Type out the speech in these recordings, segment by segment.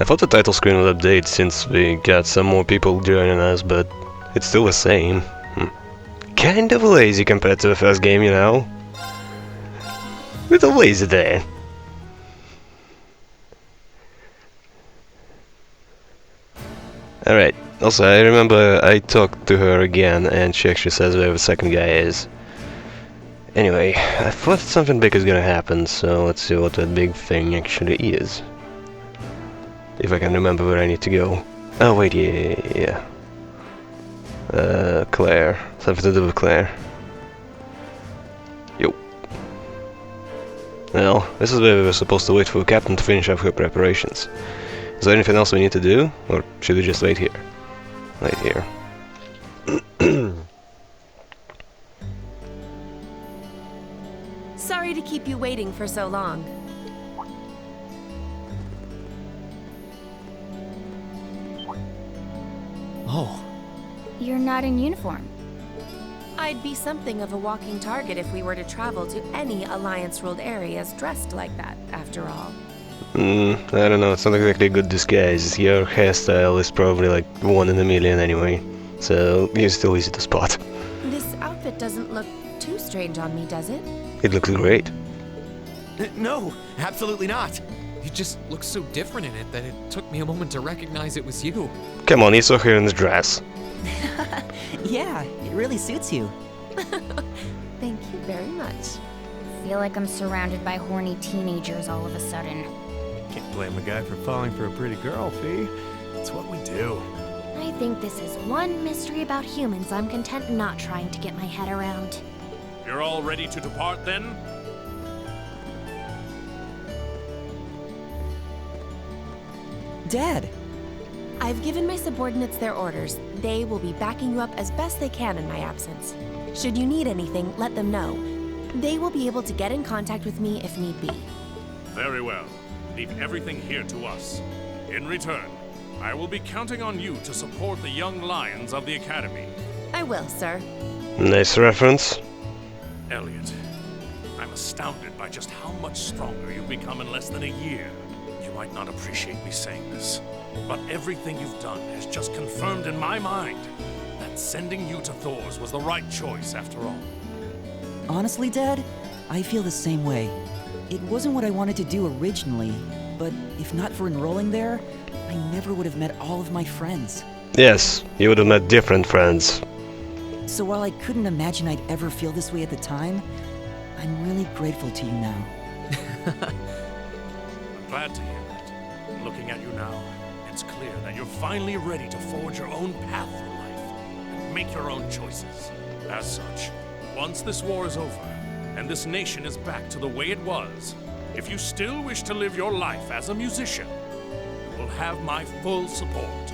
I thought the title screen would update since we got some more people joining us, but it's still the same. Kind of lazy compared to the first game, you know? Little lazy there. Alright, also I remember I talked to her again and she actually says where the second guy is. Anyway, I thought something big is gonna happen, so let's see what that big thing actually is. If I can remember where I need to go. Oh wait, yeah. Claire. Something to do with Claire. Yo. Well, this is where we were supposed to wait for the captain to finish up her preparations. Is there anything else we need to do? Or should we just wait here? Wait here. Sorry to keep you waiting for so long. Oh. You're not in uniform. I'd be something of a walking target if we were to travel to any Alliance-ruled areas dressed like that, after all. I don't know, it's not exactly a good disguise. Your hairstyle is probably like 1 in a million anyway, so you're still easy to spot. This outfit doesn't look too strange on me, does it? It looks great. No, absolutely not. You just look so different in it that it took me a moment to recognize it was you. Come on, you saw her in this dress. Yeah, it really suits you. Thank you very much. Feel like I'm surrounded by horny teenagers all of a sudden. Can't blame a guy for falling for a pretty girl, Fee. It's what we do. I think this is one mystery about humans I'm content not trying to get my head around. You're all ready to depart then? Dad! I've given my subordinates their orders. They will be backing you up as best they can in my absence. Should you need anything, let them know. They will be able to get in contact with me if need be. Very well. Leave everything here to us. In return, I will be counting on you to support the young lions of the Academy. I will, sir. Nice reference. Elliot, I'm astounded by just how much stronger you've become in less than a year. You might not appreciate me saying this, but everything you've done has just confirmed in my mind that sending you to Thor's was the right choice after all. Honestly, Dad, I feel the same way. It wasn't what I wanted to do originally, but if not for enrolling there, I never would have met all of my friends. Yes, you would have met different friends. So while I couldn't imagine I'd ever feel this way at the time, I'm really grateful to you now. I'm glad to hear that. Looking at you now, it's clear that you're finally ready to forge your own path through life and make your own choices. As such, once this war is over, and this nation is back to the way it was, if you still wish to live your life as a musician, you will have my full support.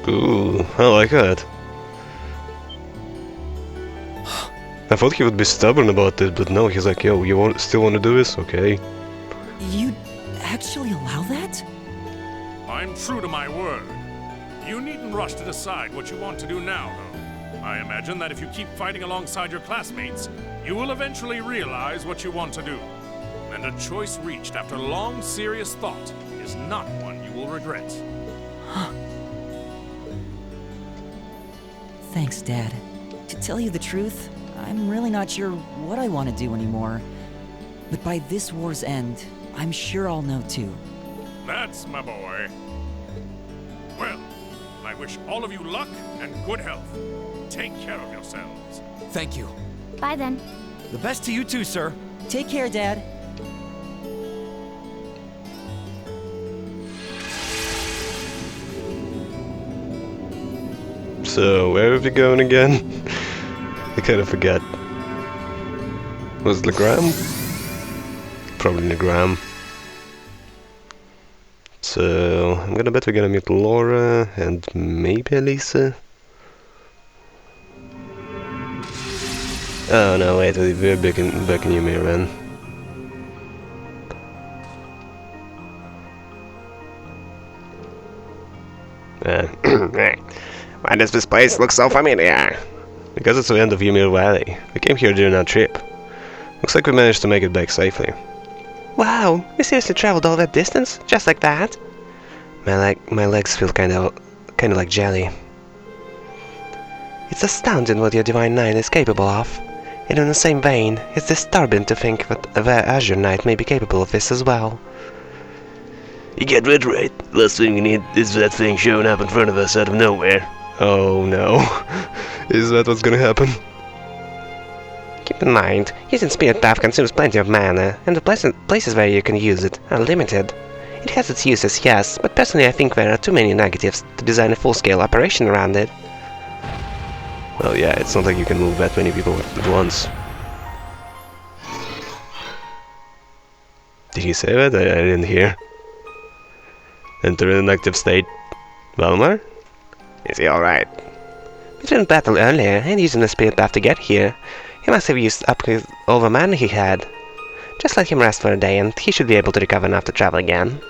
Ooh, I like that. I thought he would be stubborn about it, but no, he's like, yo, you still want to do this? Okay. You'd actually allow that? I'm true to my word. You needn't rush to decide what you want to do now, though. I imagine that if you keep fighting alongside your classmates, you will eventually realize what you want to do. And a choice reached after long, serious thought is not one you will regret. Thanks, Dad. To tell you the truth, I'm really not sure what I want to do anymore. But by this war's end, I'm sure I'll know too. That's my boy. Well, I wish all of you luck and good health. Take care of yourselves. Thank you. Bye then. The best to you too, sir. Take care, Dad. So, where are we going again? I kind of forgot. Was it Legram? Probably Legram. So, I'm gonna bet we're gonna meet Laura and maybe Elisa. Oh no, wait, we're back in Ymir, man. Why does this place look so familiar? Because it's the end of Ymir Valley. We came here during our trip. Looks like we managed to make it back safely. Wow, we seriously traveled all that distance, just like that? My legs feel kind of like jelly. It's astounding what your Divine Knight is capable of. And in the same vein, it's disturbing to think that their Azure Knight may be capable of this as well. You get it right. Last thing we need is that thing showing up in front of us out of nowhere. Oh no. Is that what's gonna happen? Keep in mind, using Spirit Path consumes plenty of mana, and the places where you can use it are limited. It has its uses, yes, but personally I think there are too many negatives to design a full-scale operation around it. Well, yeah, it's not like you can move that many people at once. Did he say that? I didn't hear. Enter in an active state. Valmar? Is he alright? Between battle earlier and using the Spirit Path to get here, he must have used up all the mana he had. Just let him rest for a day and he should be able to recover enough to travel again.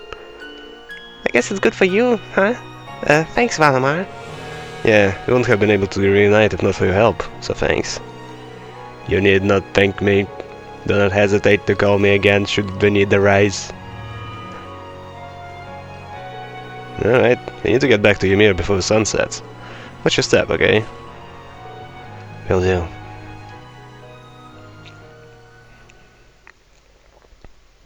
I guess it's good for you, huh? Thanks, Valamar. Yeah, we wouldn't have been able to reunite if not for your help, so thanks. You need not thank me. Do not hesitate to call me again should the need arise. Alright, I need to get back to Ymir before the sun sets. Watch your step, okay? Will do.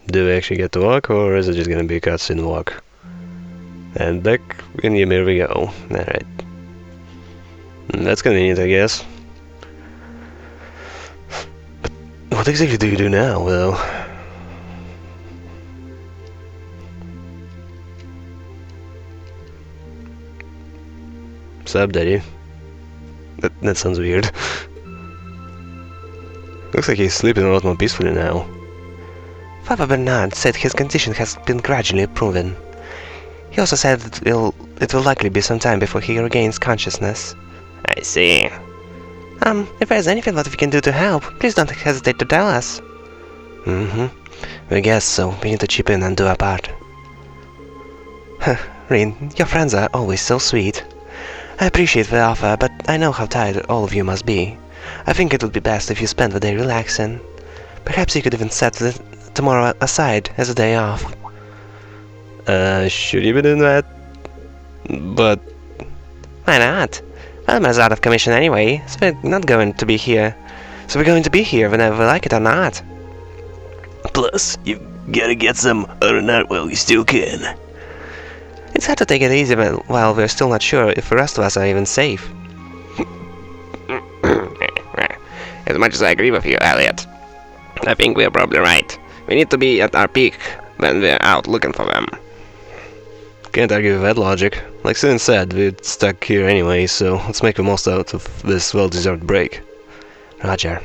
Do we actually get to walk, or is it just gonna be a cutscene walk? And back in Ymir we go. Alright. That's convenient, I guess. But what exactly do you do now, though? Sup, Daddy? That sounds weird. Looks like he's sleeping a lot more peacefully now. Father Bernard said his condition has been gradually improving. He also said that it will likely be some time before he regains consciousness. I see. If there's anything that we can do to help, please don't hesitate to tell us. I guess so. We need to chip in and do our part. Rin, your friends are always so sweet. I appreciate the offer, but I know how tired all of you must be. I think it would be best if you spend the day relaxing. Perhaps you could even set tomorrow aside as a day off. Should you be doing that? But... why not? Velma's out of commission anyway, so we're not going to be here. So we're going to be here whenever we like it or not. Plus, you gotta get some R&R while you still can. It's hard to take it easy while we're still not sure if the rest of us are even safe. As much as I agree with you, Elliot, I think we're probably right. We need to be at our peak when we're out looking for them. Can't argue with that logic. Like Sin said, we're stuck here anyway, so let's make the most out of this well-deserved break. Roger.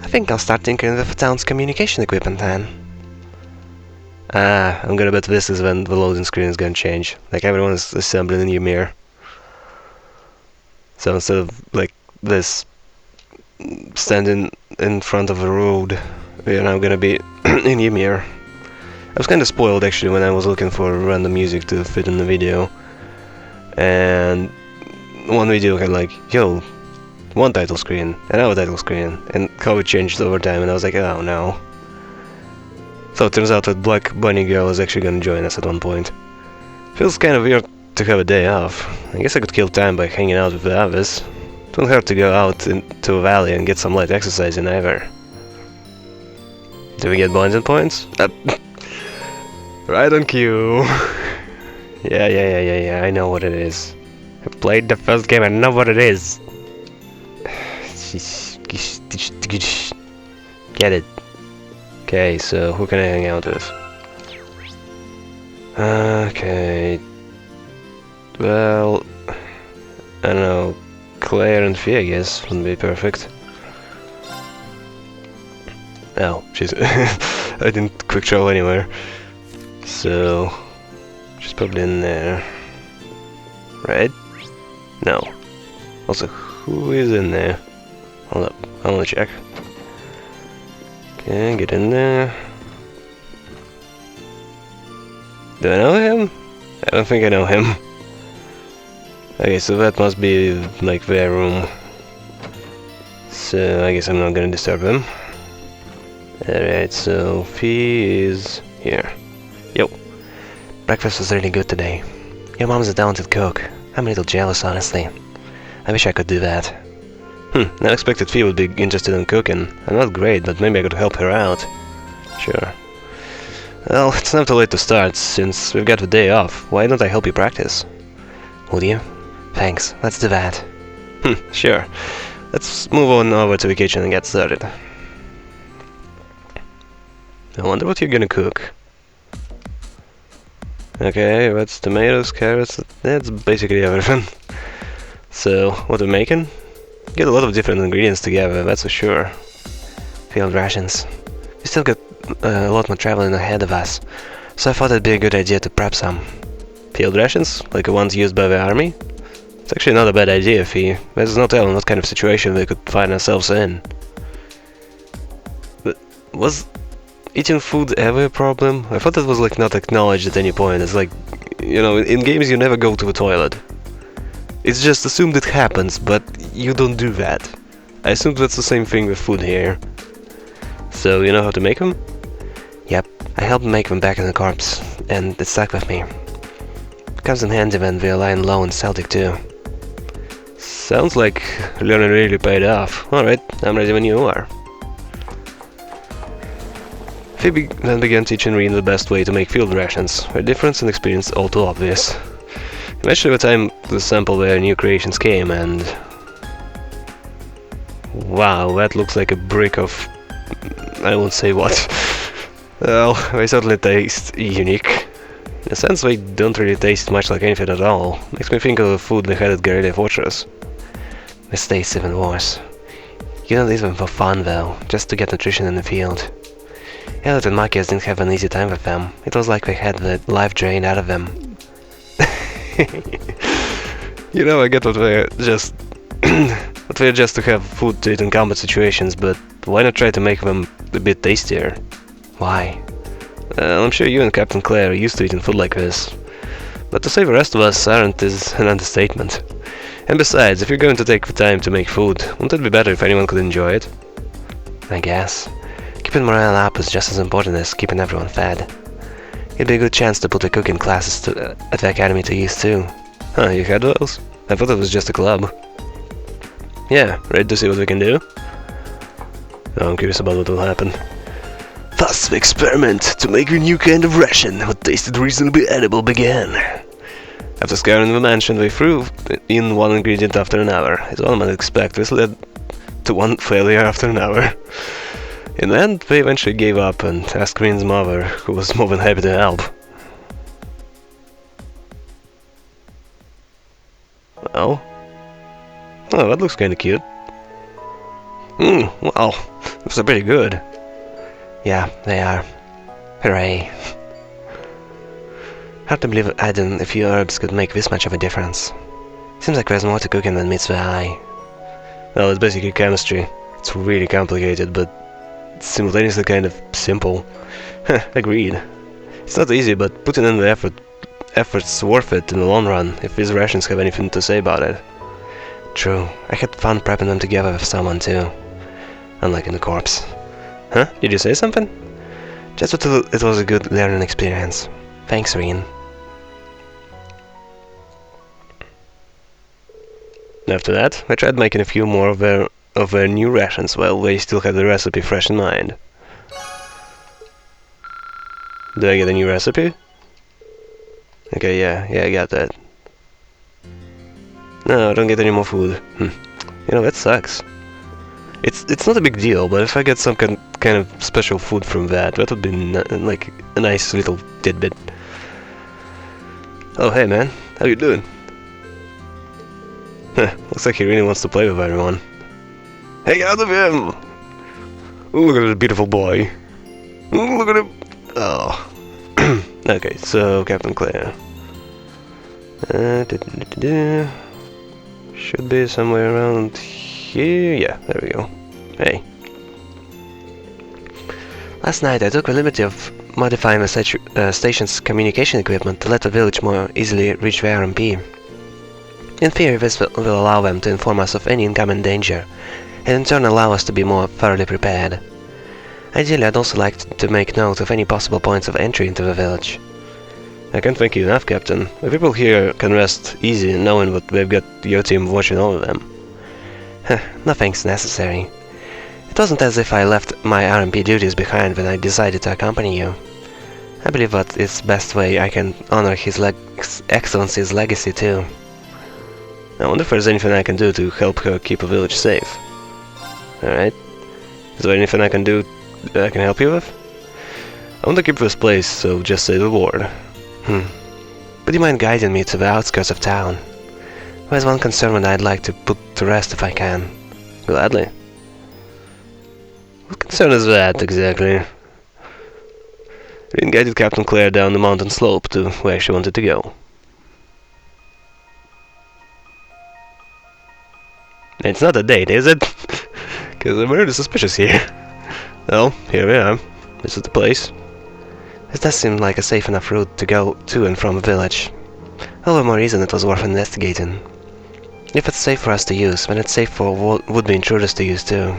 I think I'll start tinkering with the town's communication equipment then. I'm gonna bet this is when the loading screen is gonna change. Like everyone is assembling in Ymir. So instead of like this standing in front of a road, we are now gonna be in Ymir. I was kinda spoiled actually when I was looking for random music to fit in the video. And one video had like, yo, one title screen, another title screen, and how it changed over time, and I was like, oh no. So it turns out that Black Bunny Girl is actually gonna join us at one point. Feels kind of weird to have a day off. I guess I could kill time by hanging out with the others. Don't hurt to go out into a valley and get some light exercise in either. Do we get bonding points? Right on cue. Yeah, I know what it is. I played the first game, I know what it is. Get it. Okay, so who can I hang out with? Okay. Well, I don't know. Claire and Fee, I guess, would be perfect. Oh, she's... I didn't quick travel anywhere. So... she's probably in there. Right? No. Also, who is in there? Hold up, I wanna check. Okay, get in there. Do I know him? I don't think I know him. Okay, so that must be like their room. So I guess I'm not gonna disturb him. Alright, so Fee is here. Yo. breakfast was really good today. Your mom's a talented cook. I'm a little jealous, honestly. I wish I could do that. Never expected Fee would be interested in cooking. I'm not great, but maybe I could help her out. Sure. Well, it's never too late to start, since we've got the day off. Why don't I help you practice? Would you? Thanks, let's do that. Sure. Let's move on over to the kitchen and get started. I wonder what you're gonna cook. Okay, that's tomatoes, carrots, that's basically everything. So, what are we making? Get a lot of different ingredients together, that's for sure. Field rations. We still got a lot more traveling ahead of us, so I thought it'd be a good idea to prep some. Field rations? Like the ones used by the army? It's actually not a bad idea, Fee. There's no telling what kind of situation we could find ourselves in. But was eating food ever a problem? I thought it was like not acknowledged at any point. It's like, you know, in games you never go to the toilet. It's just assumed it happens, but you don't do that. I assumed that's the same thing with food here. So, you know how to make them? Yep, I helped make them back in the corps, and it stuck with me. Comes in handy when we're lying low in Celtic too. Sounds like learning really paid off. Alright, I'm ready when you are. Phoebe then began teaching Reen the best way to make field rations. Her difference in experience all too obvious. Eventually the time to sample where new creations came and... Wow, that looks like a brick of... I won't say what. Well, they certainly taste unique. In a sense, they don't really taste much like anything at all. Makes me think of the food they had at Guerrilla Fortress. This tastes even worse. You don't eat them for fun though, just to get nutrition in the field. Elliot and Marcus didn't have an easy time with them. It was like they had the life drained out of them. You know, I get what they're just... what they're just to have food to eat in combat situations, but why not try to make them a bit tastier? Why? I'm sure you and Captain Claire are used to eating food like this. But to say the rest of us aren't is an understatement. And besides, if you're going to take the time to make food, wouldn't it be better if anyone could enjoy it? I guess. Keeping morale up is just as important as keeping everyone fed. It'd be a good chance to put the cooking classes at the academy to use too. Huh, you had those? I thought it was just a club. Yeah, ready to see what we can do? Oh, I'm curious about what will happen. Thus, the experiment to make a new kind of ration what tasted reasonably edible began. After scouring the mansion, they threw in one ingredient after another. As one might expect, this led to one failure after another. In the end, they eventually gave up and asked Green's mother, who was more than happy to help. Well... Oh, that looks kinda cute. Wow, those are pretty good. Yeah, they are. Hooray. Hard to believe adding a few herbs could make this much of a difference. Seems like there's more to cooking than meets the eye. Well, it's basically chemistry. It's really complicated, but simultaneously kind of simple. Agreed. It's not easy, but putting in the effort's worth it in the long run, if these rations have anything to say about it. True, I had fun prepping them together with someone too. Unlike in the corpse. Huh? Did you say something? Just that it was a good learning experience. Thanks, Reen. After that, I tried making a few more of their new rations while they still had the recipe fresh in mind. Do I get a new recipe? Okay, yeah, I got that. No, I don't get any more food. You know, that sucks. It's not a big deal, but if I get some kind of special food from that would be like a nice little tidbit. Oh, hey man, how you doing? Looks like he really wants to play with everyone. Hang out of him! Ooh, look at this beautiful boy. Ooh, look at him! Oh. Okay, so Captain Claire. Should be somewhere around here. Yeah, there we go. Hey. Last night I took the liberty of modifying the station's communication equipment to let the village more easily reach the RMP. In theory, this will allow them to inform us of any incoming danger, and in turn allow us to be more thoroughly prepared. Ideally, I'd also like to make note of any possible points of entry into the village. I can't thank you enough, Captain. The people here can rest easy knowing that they've got your team watching over them. Nothing's necessary. It wasn't as if I left my RMP duties behind when I decided to accompany you. I believe that it's the best way I can honor His Excellency's legacy too. I wonder if there's anything I can do to help her keep the village safe. Alright. Is there anything I can do that I can help you with? I want to keep this place, so just say the word. Would you mind guiding me to the outskirts of town? There's one concern that I'd like to put to rest if I can. Gladly. What concern is that, exactly? Rin guided Captain Claire down the mountain slope to where she wanted to go. It's not a date, is it? Because I'm really suspicious here. Well, here we are. This is the place. This does seem like a safe enough route to go to and from the village. All the more reason it was worth investigating. If it's safe for us to use, then it's safe for would-be intruders to use too.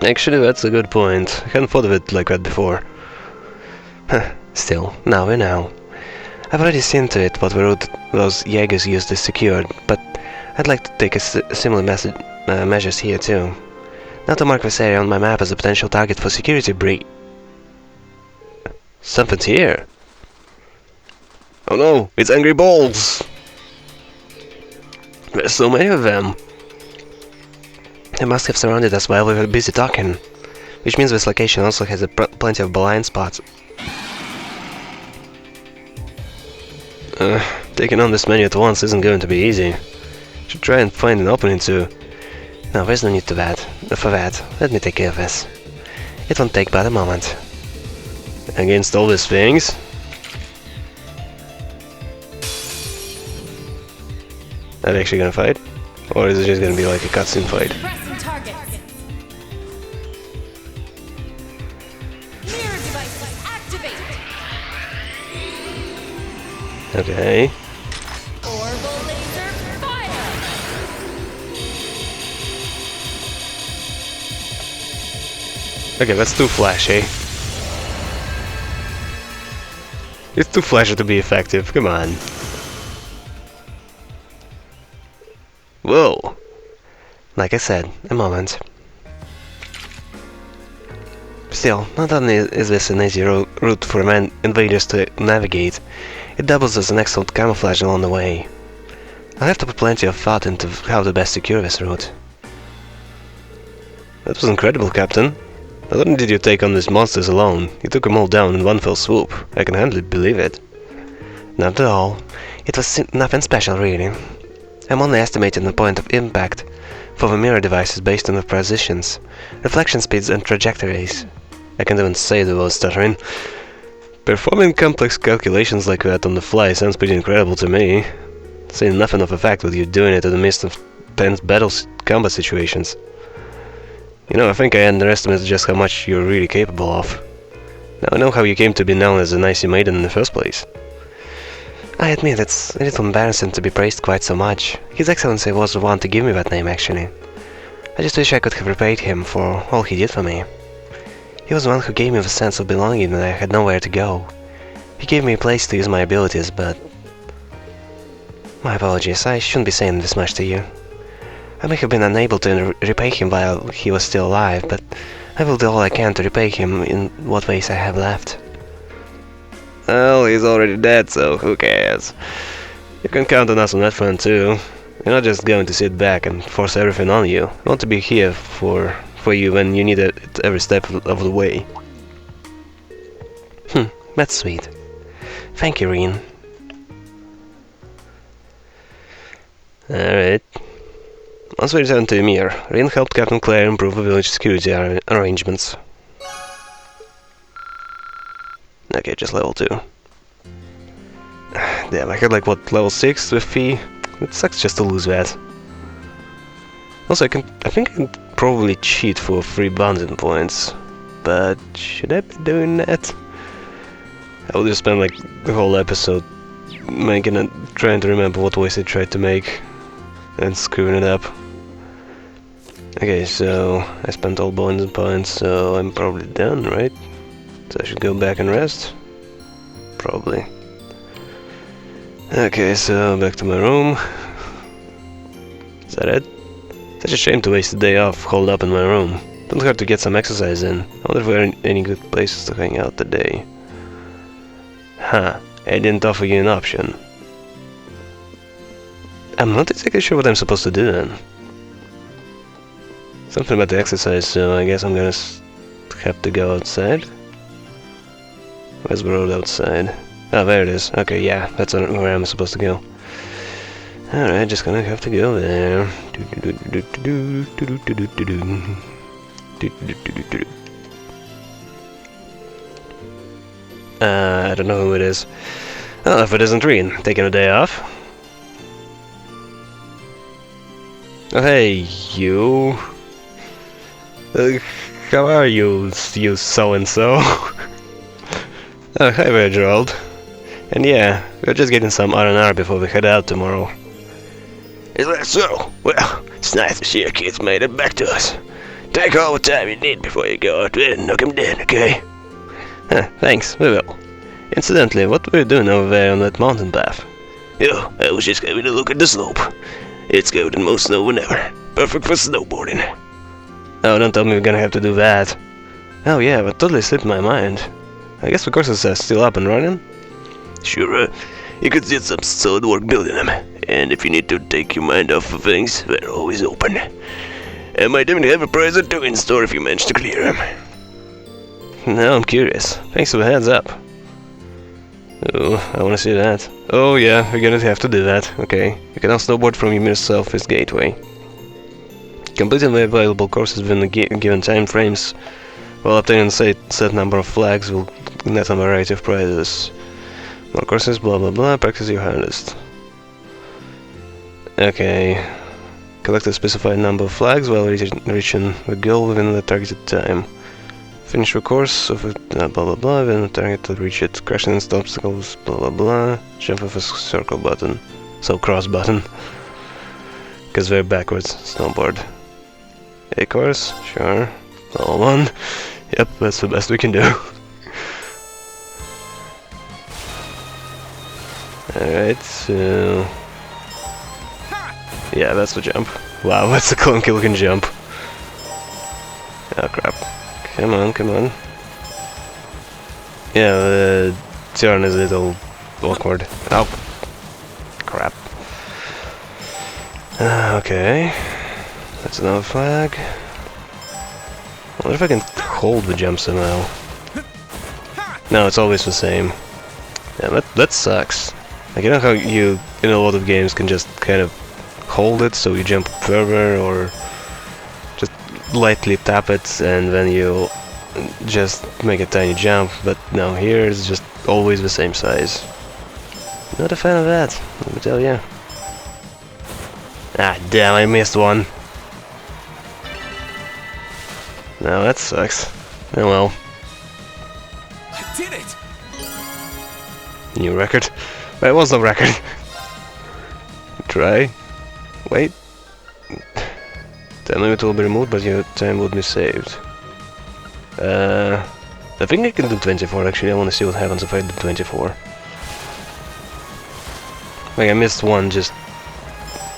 Actually, that's a good point. I hadn't thought of it like that before. Still, now we know. I've already seen to it what the route those Jaegers used is secured, but I'd like to take similar measures here too. Now to mark this area on my map as a potential target for security breach. Something's here. Oh no, it's angry balls! There's so many of them. They must have surrounded us while we were busy talking, which means this location also has plenty of blind spots. Taking on this many at once isn't going to be easy. Should try and find an opening to... No, there's no need for that. Let me take care of this. It won't take but a moment. Against all these things? Are they actually gonna fight? Or is it just gonna be like a cutscene fight? Pressing target. Mirror devices activated. Okay. Orbital laser fire. Okay, that's too flashy. It's too flashy to be effective, come on. Whoa! Like I said, a moment. Still, not only is this an easy route for invaders to navigate, it doubles as an excellent camouflage along the way. I'll have to put plenty of thought into how to best secure this route. That was incredible, Captain. Not only did you take on these monsters alone, you took them all down in one fell swoop. I can hardly believe it. Not at all. It was nothing special, really. I'm only estimating the point of impact for the mirror devices based on the positions, reflection speeds and trajectories. I can't even say the word stuttering. Performing complex calculations like that on the fly sounds pretty incredible to me. Saying nothing of the fact that you're doing it in the midst of tense combat situations. You know, I think I underestimated just how much you're really capable of. Now I know how you came to be known as an icy maiden in the first place. I admit it's a little embarrassing to be praised quite so much. His Excellency was the one to give me that name, actually. I just wish I could have repaid him for all he did for me. He was the one who gave me the sense of belonging when I had nowhere to go. He gave me a place to use my abilities, but... My apologies, I shouldn't be saying this much to you. I may have been unable to repay him while he was still alive, but I will do all I can to repay him in what ways I have left. Well, he's already dead, so who cares? You can count on us on that front too. We're not just going to sit back and force everything on you. We want to be here for you when you need it at every step of the way. That's sweet. Thank you, Rin. Alright. Once we return to Ymir, Rin helped Captain Claire improve the village security arrangements. Okay, just level 2. Damn, I had like, what, level 6 with Fee? It sucks just to lose that. Also, I think I can probably cheat for free bonding points. But should I be doing that? I will just spend like the whole episode trying to remember what voice I tried to make and screwing it up. Okay, so I spent all bonding points, so I'm probably done, right? So I should go back and rest? probably. Okay, so back to my room. Is that it? Such a shame to waste a day off holed up in my room. Don't hurt to get some exercise in. I wonder if there are any good places to hang out today. Huh, I didn't offer you an option. I'm not exactly sure what I'm supposed to do then. Something about the exercise, so I guess I'm gonna have to go outside. Where's the road outside? Oh, there it is. Okay, yeah, that's where I'm supposed to go. Alright, just gonna have to go there. I don't know who it is. Oh, if it isn't Reen, taking a day off. Oh, hey, you. How are you so-and-so? Oh, hi there, Gerald. And yeah, we're just getting some R&R before we head out tomorrow. Is that so? Well, it's nice to see your kids made it back to us. Take all the time you need before you go out there and knock 'em dead, okay? Thanks, we will. Incidentally, what were you doing over there on that mountain path? Oh, I was just having a look at the slope. It's covered in more snow than ever. Perfect for snowboarding. Oh, don't tell me we're gonna have to do that. Oh yeah, that totally slipped my mind. I guess the courses are still up and running? Sure, you could get some solid work building them. And if you need to take your mind off of things, they're always open. I might even have a prize or two in store if you manage to clear them. Now I'm curious. Thanks for the heads up. Oh, I wanna see that. Oh yeah, we're gonna have to do that. Okay. You can now snowboard from your Southwest Gateway. Completing the available courses within the given time frames while obtaining a set number of flags will net a variety of prizes. More courses, blah blah blah, practice your hardest. Okay. Collect a specified number of flags while reaching the goal within the targeted time. Finish your course of blah blah blah, within the target to reach it. Crash against obstacles, blah blah blah. Jump with a circle button. So cross button. Because they're backwards. Snowboard. A course? Sure. All one. Yep, that's the best we can do. Alright, so... yeah, that's the jump. Wow, that's a clunky looking jump. Oh crap. Come on, come on. Yeah, the turn is a little awkward. Oh! Crap. Okay. That's another flag. I wonder if I can hold the jump somehow. No, it's always the same. Yeah, that sucks. Like, you know how you, in a lot of games, can just kind of hold it so you jump further, or just lightly tap it and then you just make a tiny jump, but no, here it's just always the same size. Not a fan of that, let me tell you. Ah, damn, I missed one. No, that sucks. Oh well. I did it! New record? But it was no record. Try. Wait. Time limit will be removed, but your time will be saved. I think I can do 24 actually. I want to see what happens if I do 24. Like, I missed one just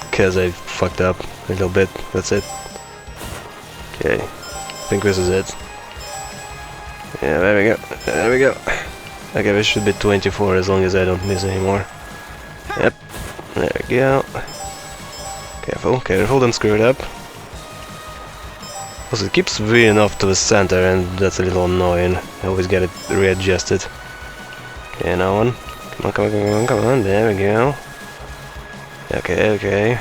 because I fucked up a little bit. That's it. Okay. I think this is it. Yeah, there we go. There we go. Okay, this should be 24 as long as I don't miss anymore. Yep. There we go. Careful, careful, don't screw it up. Also, it keeps veering off to the center, and that's a little annoying. I always get it readjusted. Okay, now one. Come on, come on, come on, come on. There we go. Okay, okay.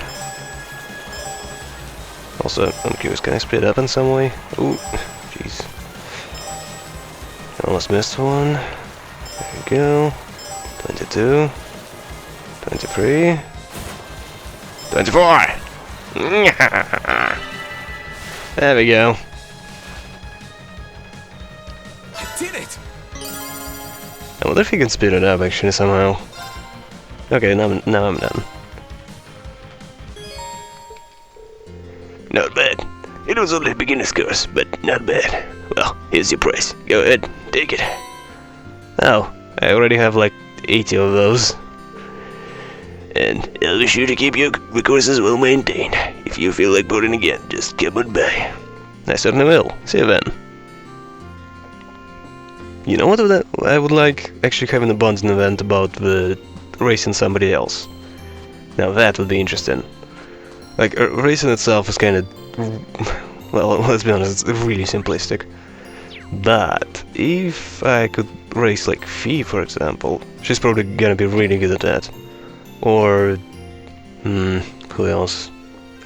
Also, I'm curious, can I split up in some way? Ooh, jeez. Almost missed one. There we go. 22. 23. 24! There we go. I did it! I wonder if you can speed it up actually somehow. Okay, now I'm done. Not bad. It was only a beginner's course, but not bad. Well, here's your price. Go ahead, take it. Oh, I already have like 80 of those. And I'll be sure to keep your courses well maintained. If you feel like boarding again, just come on by. I certainly will. See you then. You know what I would like? Actually having a Bonzen event about the racing somebody else. Now that would be interesting. Like, racing itself is kind of... well, let's be honest, it's really simplistic. But if I could race like Fee, for example, she's probably gonna be really good at that. Or... who else?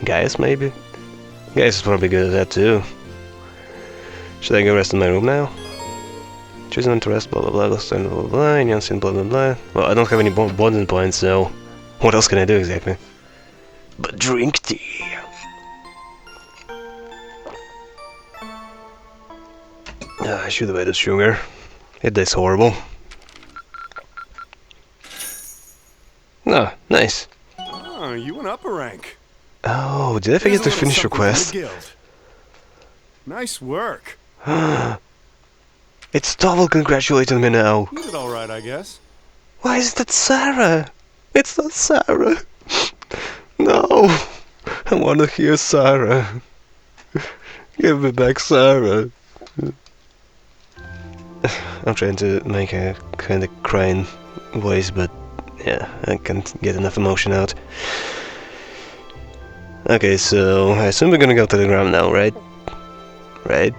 Gaius, maybe? Gaius is probably good at that too. Should I go rest in my room now? Choosing when to rest, blah blah blah, lost blah blah blah, Janssen, blah blah blah. Well, I don't have any bonding points, so... what else can I do exactly? But drink tea. I should have added sugar. It tastes horrible. Oh, nice. Oh, you went up a rank. Oh, did I forget to finish your quest? Nice work. It's double congratulating me now. You did all right, I guess. Why is that Sarah? It's not Sarah. No. I want to hear Sarah. Give me back Sarah. I'm trying to make a kind of crying voice, but yeah, I can't get enough emotion out. Okay, so I assume we're gonna go to the ground now, right? Right?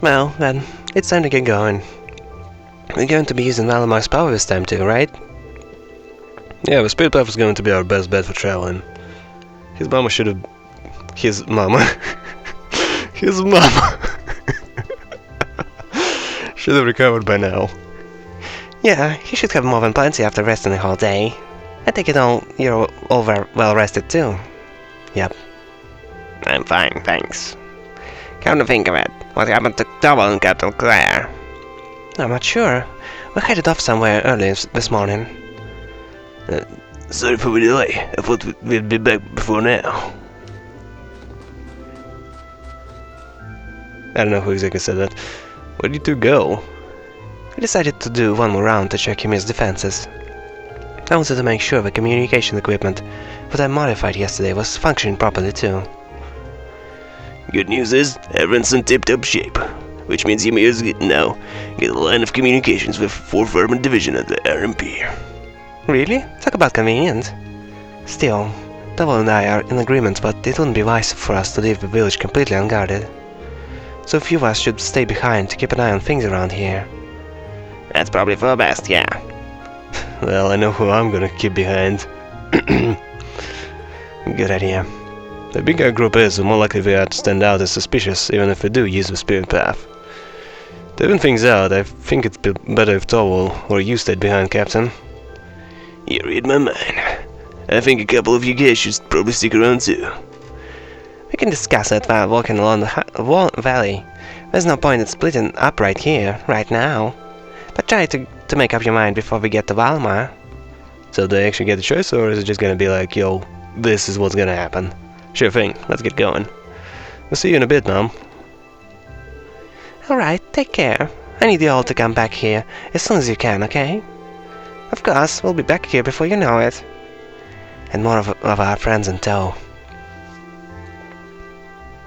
Well, then, it's time to get going. We're going to be using Valamar's power this time too, right? Yeah, the Spirit Path is going to be our best bet for traveling. His mama should have... His mama... His mama... should have recovered by now. Yeah, he should have more than plenty after resting the whole day. I take it you're all well rested too. Yep. I'm fine, thanks. Come to think of it, what happened to Double and Captain Claire? I'm not sure. We headed off somewhere early this morning. Sorry for the delay. I thought we'd be back before now. I don't know who exactly said that. Where did you two go? I decided to do one more round to check Ymir's defenses. I wanted to make sure the communication equipment that I modified yesterday was functioning properly too. Good news is, everyone's in tip-top shape, which means Ymir's now get a line of communications with 4th Urban Division at the RMP. Really? Talk about convenient. Still, Double and I are in agreement, but it wouldn't be wise for us to leave the village completely unguarded. So a few of us should stay behind to keep an eye on things around here. That's probably for the best, yeah. Well, I know who I'm gonna keep behind. Good idea. The bigger our group is, the more likely we are to stand out as suspicious, even if we do use the Spirit Path. To even things out, I think it's better if Towel or you stayed behind, Captain. You read my mind. I think a couple of you guys should probably stick around too. We can discuss it while walking along the valley. There's no point in splitting up right here, right now. But try to make up your mind before we get to Valamar. So do I actually get a choice, or is it just gonna be like, yo, this is what's gonna happen? Sure thing, let's get going. We'll see you in a bit, Mom. Alright, take care. I need you all to come back here as soon as you can, okay? Of course, we'll be back here before you know it. And more of our friends in tow.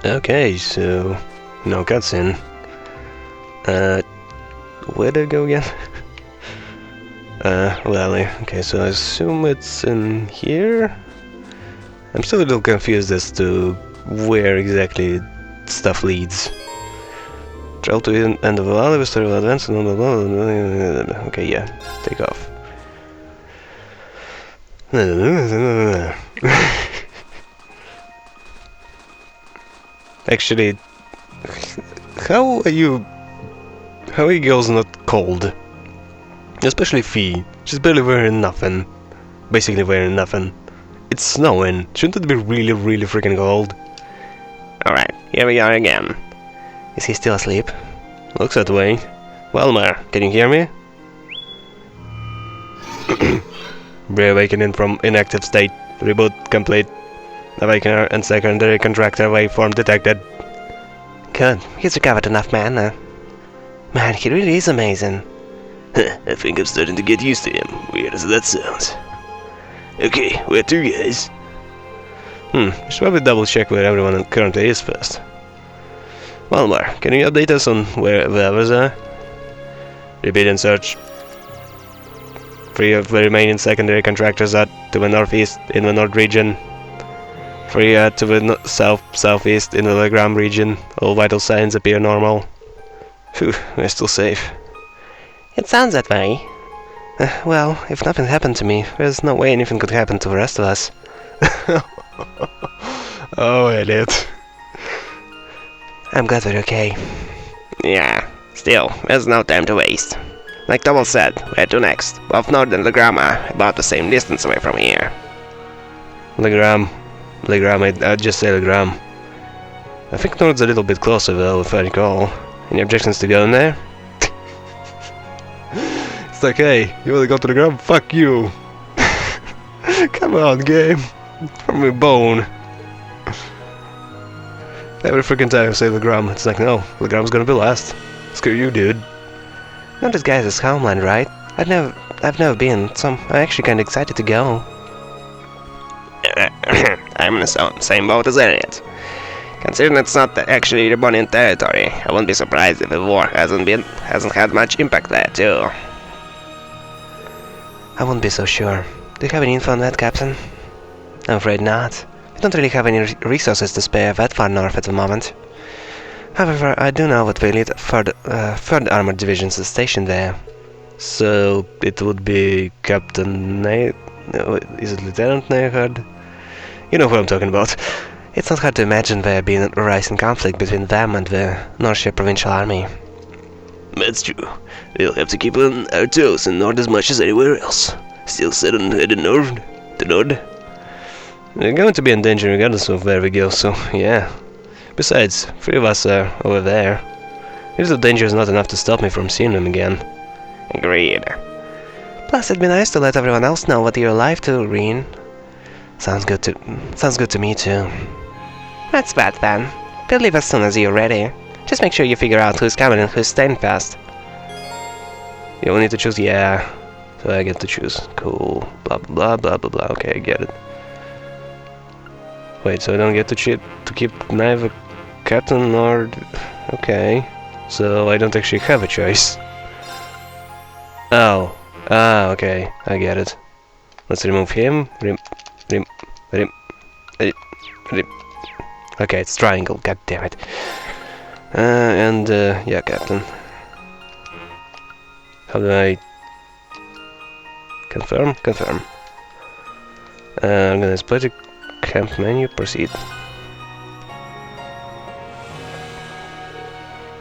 Okay, so... no cutscene. Where'd I go again? Valley. Okay, so I assume it's in here? I'm still a little confused as to where exactly stuff leads. Travel to the end of the valley, restore your advance, and blah blah blah. Okay, yeah, take off. Actually, how are you girls not cold? Especially Fee. She's barely wearing nothing. Basically wearing nothing. It's snowing. Shouldn't it be really, really freaking cold? Alright, here we are again. Is he still asleep? Looks that way. Valmar, can you hear me? Reawakening from inactive state. Reboot complete. Awakener and secondary contractor waveform detected. Good. He's recovered enough mana. Man, he really is amazing. I think I'm starting to get used to him, weird as that sounds. Okay, where to, guys? We should probably double check where everyone currently is first. Valmar, can you update us on where the others are? Repeat and search. 3 of the remaining secondary contractors are to the northeast in the north region. 3 are to the southeast in the Legram region. All vital signs appear normal. Phew, we're still safe. It sounds that way. Well, if nothing happened to me, there's no way anything could happen to the rest of us. Oh, idiot. I'm glad we're okay. Yeah, still, there's no time to waste. Like Double said, where to next? Both Nord and Legram are about the same distance away from here. Legram, I'd just say Legram. I think Nord's a little bit closer though, if I recall. Any objections to going there? It's like, hey, you wanna go to Legram? Fuck you! Come on, game. From your bone. Every freaking time I say Legram, it's like, no, Legram's gonna be last. Screw you, dude. Not this guy's homeland, right? I've never been, so I'm actually kinda excited to go. I'm in the same boat as Elliot. Considering it's not actually Rebonian territory, I wouldn't be surprised if the war hasn't had much impact there too. I wouldn't be so sure. Do you have any info on that, Captain? I'm afraid not. We don't really have any resources to spare that far north at the moment. However, I do know that the elite third armored divisions is stationed there. So it would be Captain is it Lieutenant Neyhard? You know who I'm talking about. It's not hard to imagine there being a rising conflict between them and the Northshire Provincial Army. That's true. We'll have to keep on our toes and not as much as anywhere else. Still set on heading north? To Nord? We're going to be in danger regardless of where we go, so yeah. Besides, 3 of us are over there. Even though danger is not enough to stop me from seeing them again. Agreed. Plus, it'd be nice to let everyone else know what you're alive to, Reen. Sounds good to me too. That's bad then. We'll leave as soon as you're ready. Just make sure you figure out who's coming and who's staying fast. You will need to choose, yeah. So I get to choose. Cool. Blah blah blah blah blah. Okay, I get it. Wait, so I don't get to keep neither Captain nor... Okay. So I don't actually have a choice. Oh. Ah, okay. I get it. Let's remove him. Okay, it's triangle. God damn it. Yeah, Captain. How do I... Confirm? Confirm. I'm gonna split the camp menu, proceed.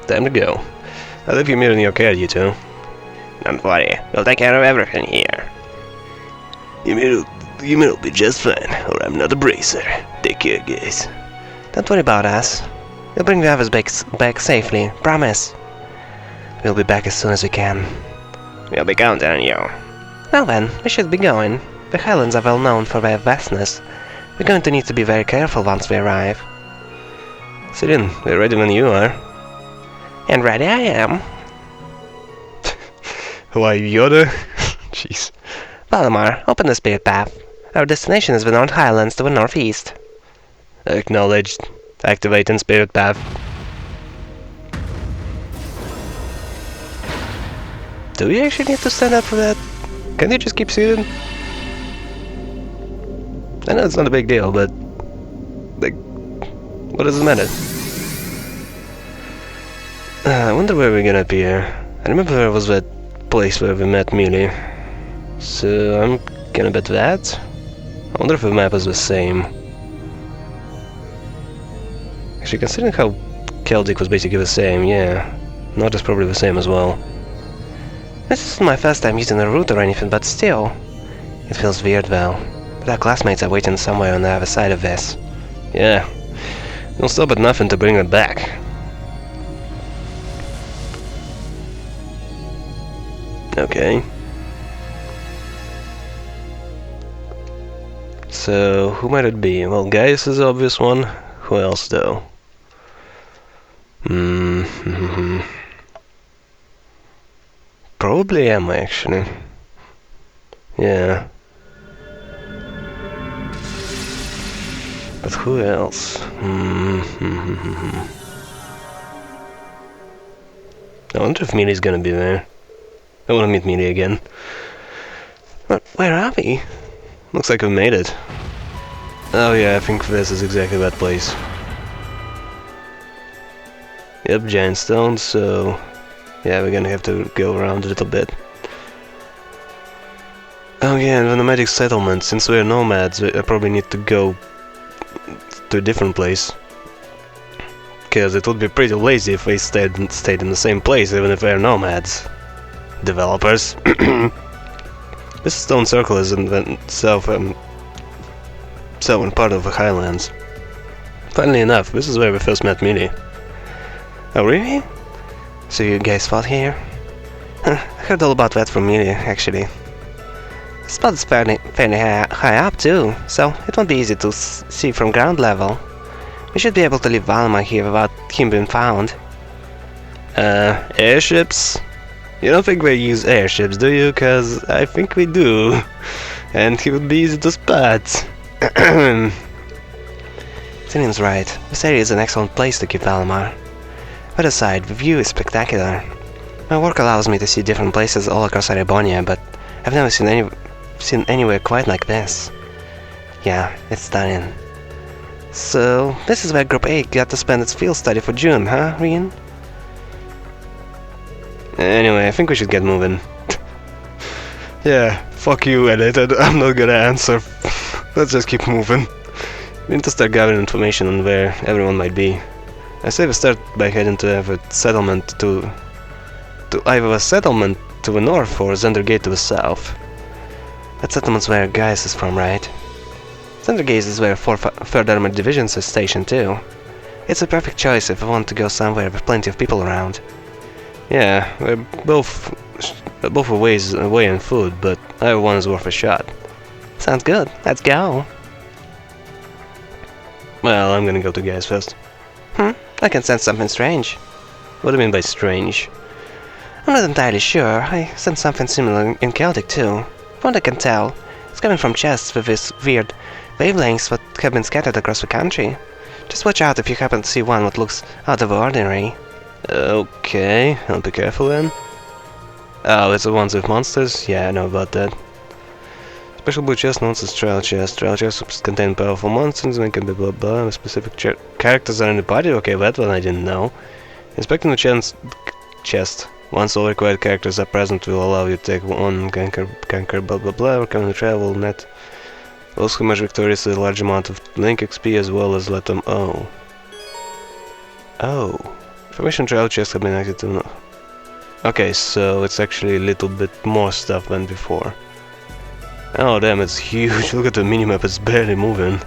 Time to go. I leave Ymir in your care, you two. Don't worry, we'll take care of everything here. Ymir will be just fine, or I'm not a bracer. Take care, guys. Don't worry about us. We'll bring the others back safely, promise. We'll be back as soon as we can. We'll be counting on you. Well then, we should be going. The Highlands are well known for their vastness. We're going to need to be very careful once we arrive. Sit in, we're ready when you are. And ready I am. Why, Yoda? Jeez. Valimar, open the spirit path. Our destination is the North Highlands to the northeast. Acknowledged. Activating spirit path. Do we actually need to stand up for that? Can you just keep seated? I know it's not a big deal, but... like... what does it matter? I wonder where we're gonna appear. I remember there was that place where we met Mealy. So I'm gonna bet that. I wonder if the map is the same. Actually, considering how Celtic was basically the same, yeah. Nord is probably the same as well. This isn't my first time using the route or anything, but still. It feels weird though. But our classmates are waiting somewhere on the other side of this. Yeah. Don't stop at nothing to bring them back. Okay. So, who might it be? Well, Gaius is the obvious one. Who else, though? probably am, actually. Yeah. But who else? I wonder if Mealy's gonna be there. I wanna meet Mealy again. But where are we? Looks like we made it. Oh yeah, I think this is exactly that place. Yep, giant stones, so... yeah, we're gonna have to go around a little bit. Oh yeah, and the nomadic settlement. Since we're nomads, I probably need to go to a different place. Because it would be pretty lazy if we stayed in the same place, even if we're nomads. Developers. This stone circle is in the southern part of the Highlands. Funnily enough, this is where we first met Mealy. Oh really? So you guys fought here? I heard all about that from Mealy, actually. The spot is fairly high up too, so it won't be easy to see from ground level. We should be able to leave Valma here without him being found. Airships? You don't think we use airships, do you? Cause I think we do. And he would be easy to spot. Tinian's right. This area is an excellent place to keep Valimar. But aside, the view is spectacular. My work allows me to see different places all across Erebonia, but I've never seen anywhere quite like this. Yeah, it's stunning. So, this is where Group 8 got to spend its field study for June, huh, Rian? Anyway, I think we should get moving. Yeah, fuck you, edited. I'm not gonna answer. Let's just keep moving. We need to start gathering information on where everyone might be. I say we start by heading to a settlement to either a settlement to the north or Zendergate to the south. That settlement's where Gaius is from, right? Zendergate is where 3rd Armored Divisions is stationed too. It's a perfect choice if we want to go somewhere with plenty of people around. Yeah, we're both a ways away in food, but either one is worth a shot. Sounds good. Let's go. Well, I'm gonna go to Gaius first. I can sense something strange. What do you mean by strange? I'm not entirely sure. I sense something similar in Celtic too. From what I can tell, it's coming from chests with these weird wavelengths that have been scattered across the country. Just watch out if you happen to see one that looks out of the ordinary. Okay, I'll be careful then. Oh, it's the ones with monsters? Yeah, I know about that. Special blue chest notes is trial chest. Trial chests contain powerful monsters and can be blah blah. With specific characters are in the party? Okay, that one I didn't know. Inspecting the chest. Once all required characters are present will allow you to take one conquer blah blah blah. Recovering the trial will net those who emerge victorious a large amount of link XP as well as let them Oh. Information trial chests have been active to Okay, so it's actually a little bit more stuff than before. Oh damn, it's huge. Look at the minimap, it's barely moving.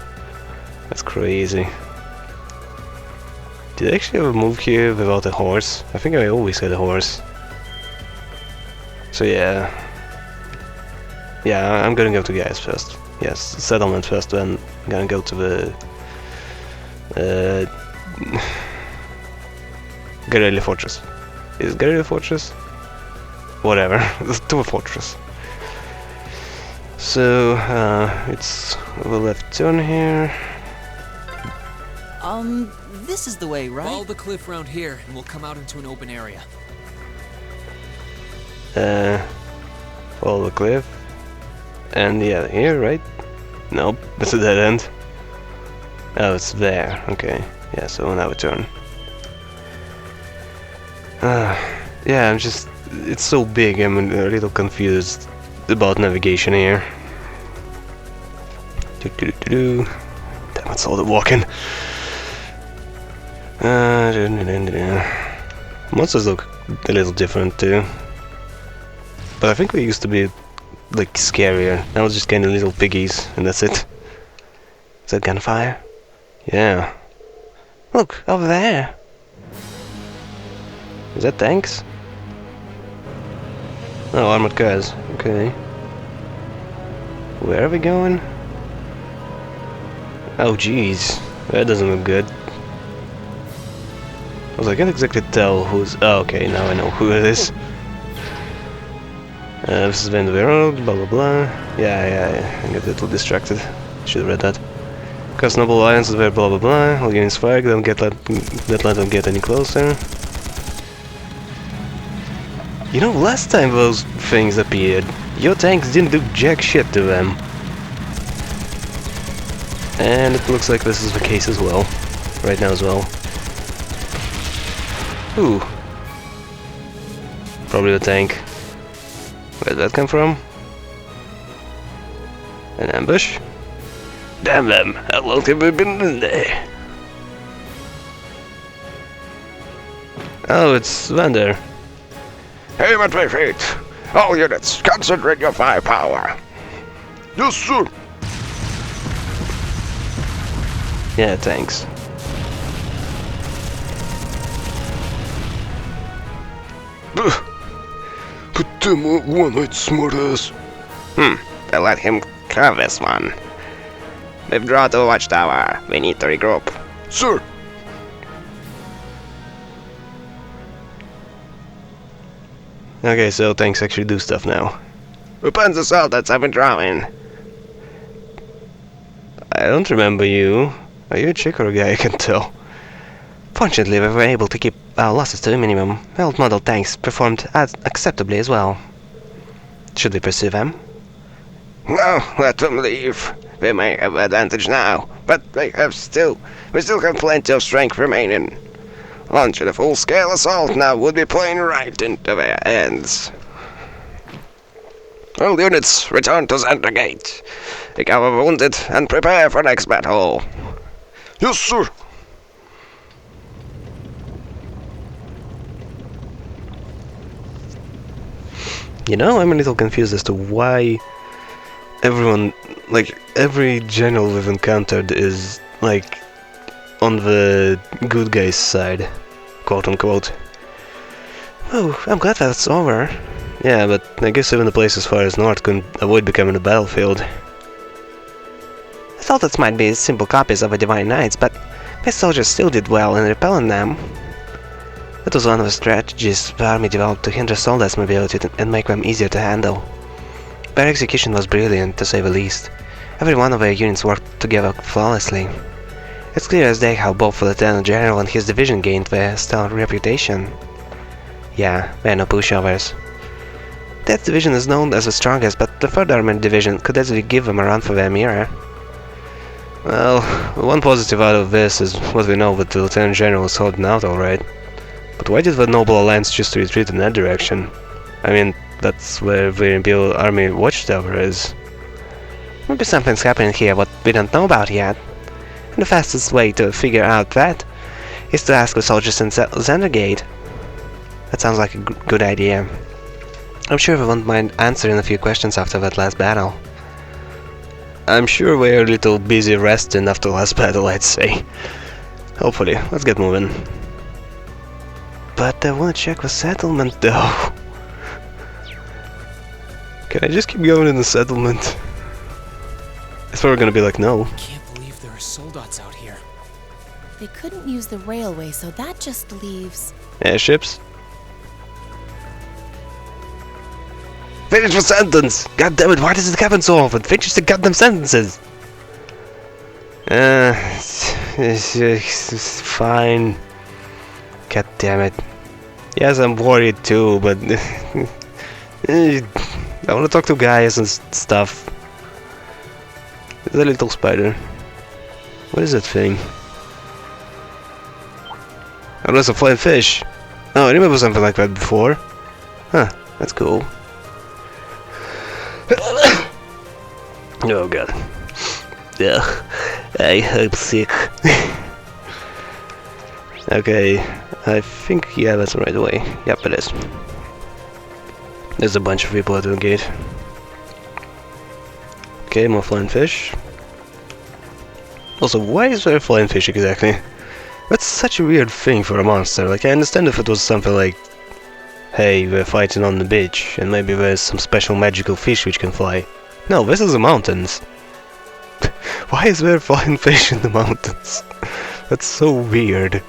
That's crazy. Did I actually ever move here without a horse? I think I always had a horse. So yeah. Yeah, I'm gonna go to Gaius first. Yes, settlement first, then I'm gonna go to the... Garrelia Fortress. Is it Garrelia Fortress? Whatever, to a fortress. So, it's the left turn here. This is the way, right? Follow the cliff round here, and we'll come out into an open area. Follow the cliff. And yeah, here, right? Nope, that's a dead end. Oh, it's there, okay. Yeah, so now we turn. Yeah, I'm just... It's so big, I'm a little confused about navigation here. Damn, it's all the walking. Monsters look a little different too. But I think we used to be like scarier. Now it's just kind of little piggies and that's it. Is that gunfire? Yeah. Look, over there. Is that tanks? Oh, armored cars. Okay. Where are we going? Oh jeez, that doesn't look good. I can't exactly tell who's... Oh, okay, now I know who it is. This is the end of the world, blah blah blah. Yeah, I got a little distracted. Should have read that. Cause Noble Alliance is very blah blah blah. All units fire, don't let them get any closer. You know, last time those things appeared, your tanks didn't do jack shit to them. And it looks like this is the case as well. Right now as well. Ooh. Probably a tank. Where did that come from? An ambush? Damn them! How long have we been in there? Oh, it's Vander. Aim at my feet! All units, concentrate your firepower! Yes, sir! Yeah, thanks. Put them on one-eyed smartass. They'll let him have this one. Withdraw to the watchtower. We need to regroup. Sir! Okay, so tanks actually do stuff now. Weapons assaultants have been drawing. I don't remember you. Are you a chick or a guy? I can tell. Fortunately, we were able to keep our losses to a minimum. Old model tanks performed acceptably as well. Should we pursue them? No, let them leave. We may have advantage now, but we still have plenty of strength remaining. Launching a full-scale assault now would be playing right into their hands. All units, return to Xander Gate. Recover wounded and prepare for next battle. Yes, sir. You know, I'm a little confused as to why everyone, like, every general we've encountered is, like, on the good guys' side, quote unquote. Oh, I'm glad that's over. Yeah, but I guess even the place as far as north couldn't avoid becoming a battlefield. I thought that might be simple copies of the Divine Knights, but my soldiers still did well in repelling them. That was one of the strategies the army developed to hinder soldiers' mobility and make them easier to handle. Their execution was brilliant, to say the least. Every one of their units worked together flawlessly. It's clear as day how both the Lieutenant General and his division gained their stellar reputation. Yeah, they're no pushovers. That division is known as the strongest, but the 3rd Armored Division could easily give them a run for their mirror. Well, one positive out of this is what we know that the Lieutenant General is holding out alright. But why did the Noble Alliance choose to retreat in that direction? I mean, that's where the Imperial Army watchtower is. Maybe something's happening here what we don't know about yet. And the fastest way to figure out that is to ask the soldiers in Xander Gate. That sounds like a good idea. I'm sure we won't mind answering a few questions after that last battle. I'm sure we're a little busy resting after last battle, I'd say. Hopefully, let's get moving. But I want to check the settlement though. Can I just keep going in the settlement? It's probably gonna be like, no. I can't believe there are soldats out here. They couldn't use the railway, so that just leaves... Airships? Finish the sentence! God damn it, why does it happen so often? Finish the goddamn sentences! It's fine. God damn it. Yes, I'm worried too, but I want to talk to guys and stuff. There's a little spider. What is that thing? Oh, that's a flying fish. Oh, I remember something like that before. Huh, that's cool. Oh god. Yeah, I'm sick. Okay, I think, yeah, that's the right way. Yep, it is. There's a bunch of people at the gate. Okay, more flying fish. Also, why is there a flying fish exactly? That's such a weird thing for a monster. Like, I understand if it was something like, hey, we're fighting on the beach, and maybe there's some special magical fish which can fly. No, this is the mountains. Why is there a flying fish in the mountains? That's so weird.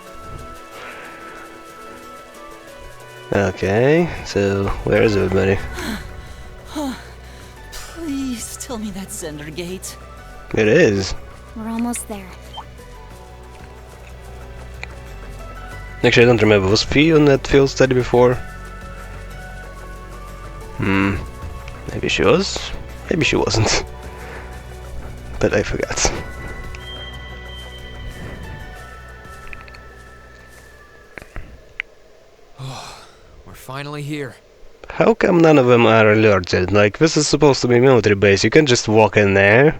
Okay, so where is everybody? Tell me that's Sender Gate. It is. We're almost there. Actually, I don't remember. Was Fee on that field study before? Maybe she was. Maybe she wasn't. But I forgot. We're finally here. How come none of them are alerted? Like, this is supposed to be a military base. You can't just walk in there.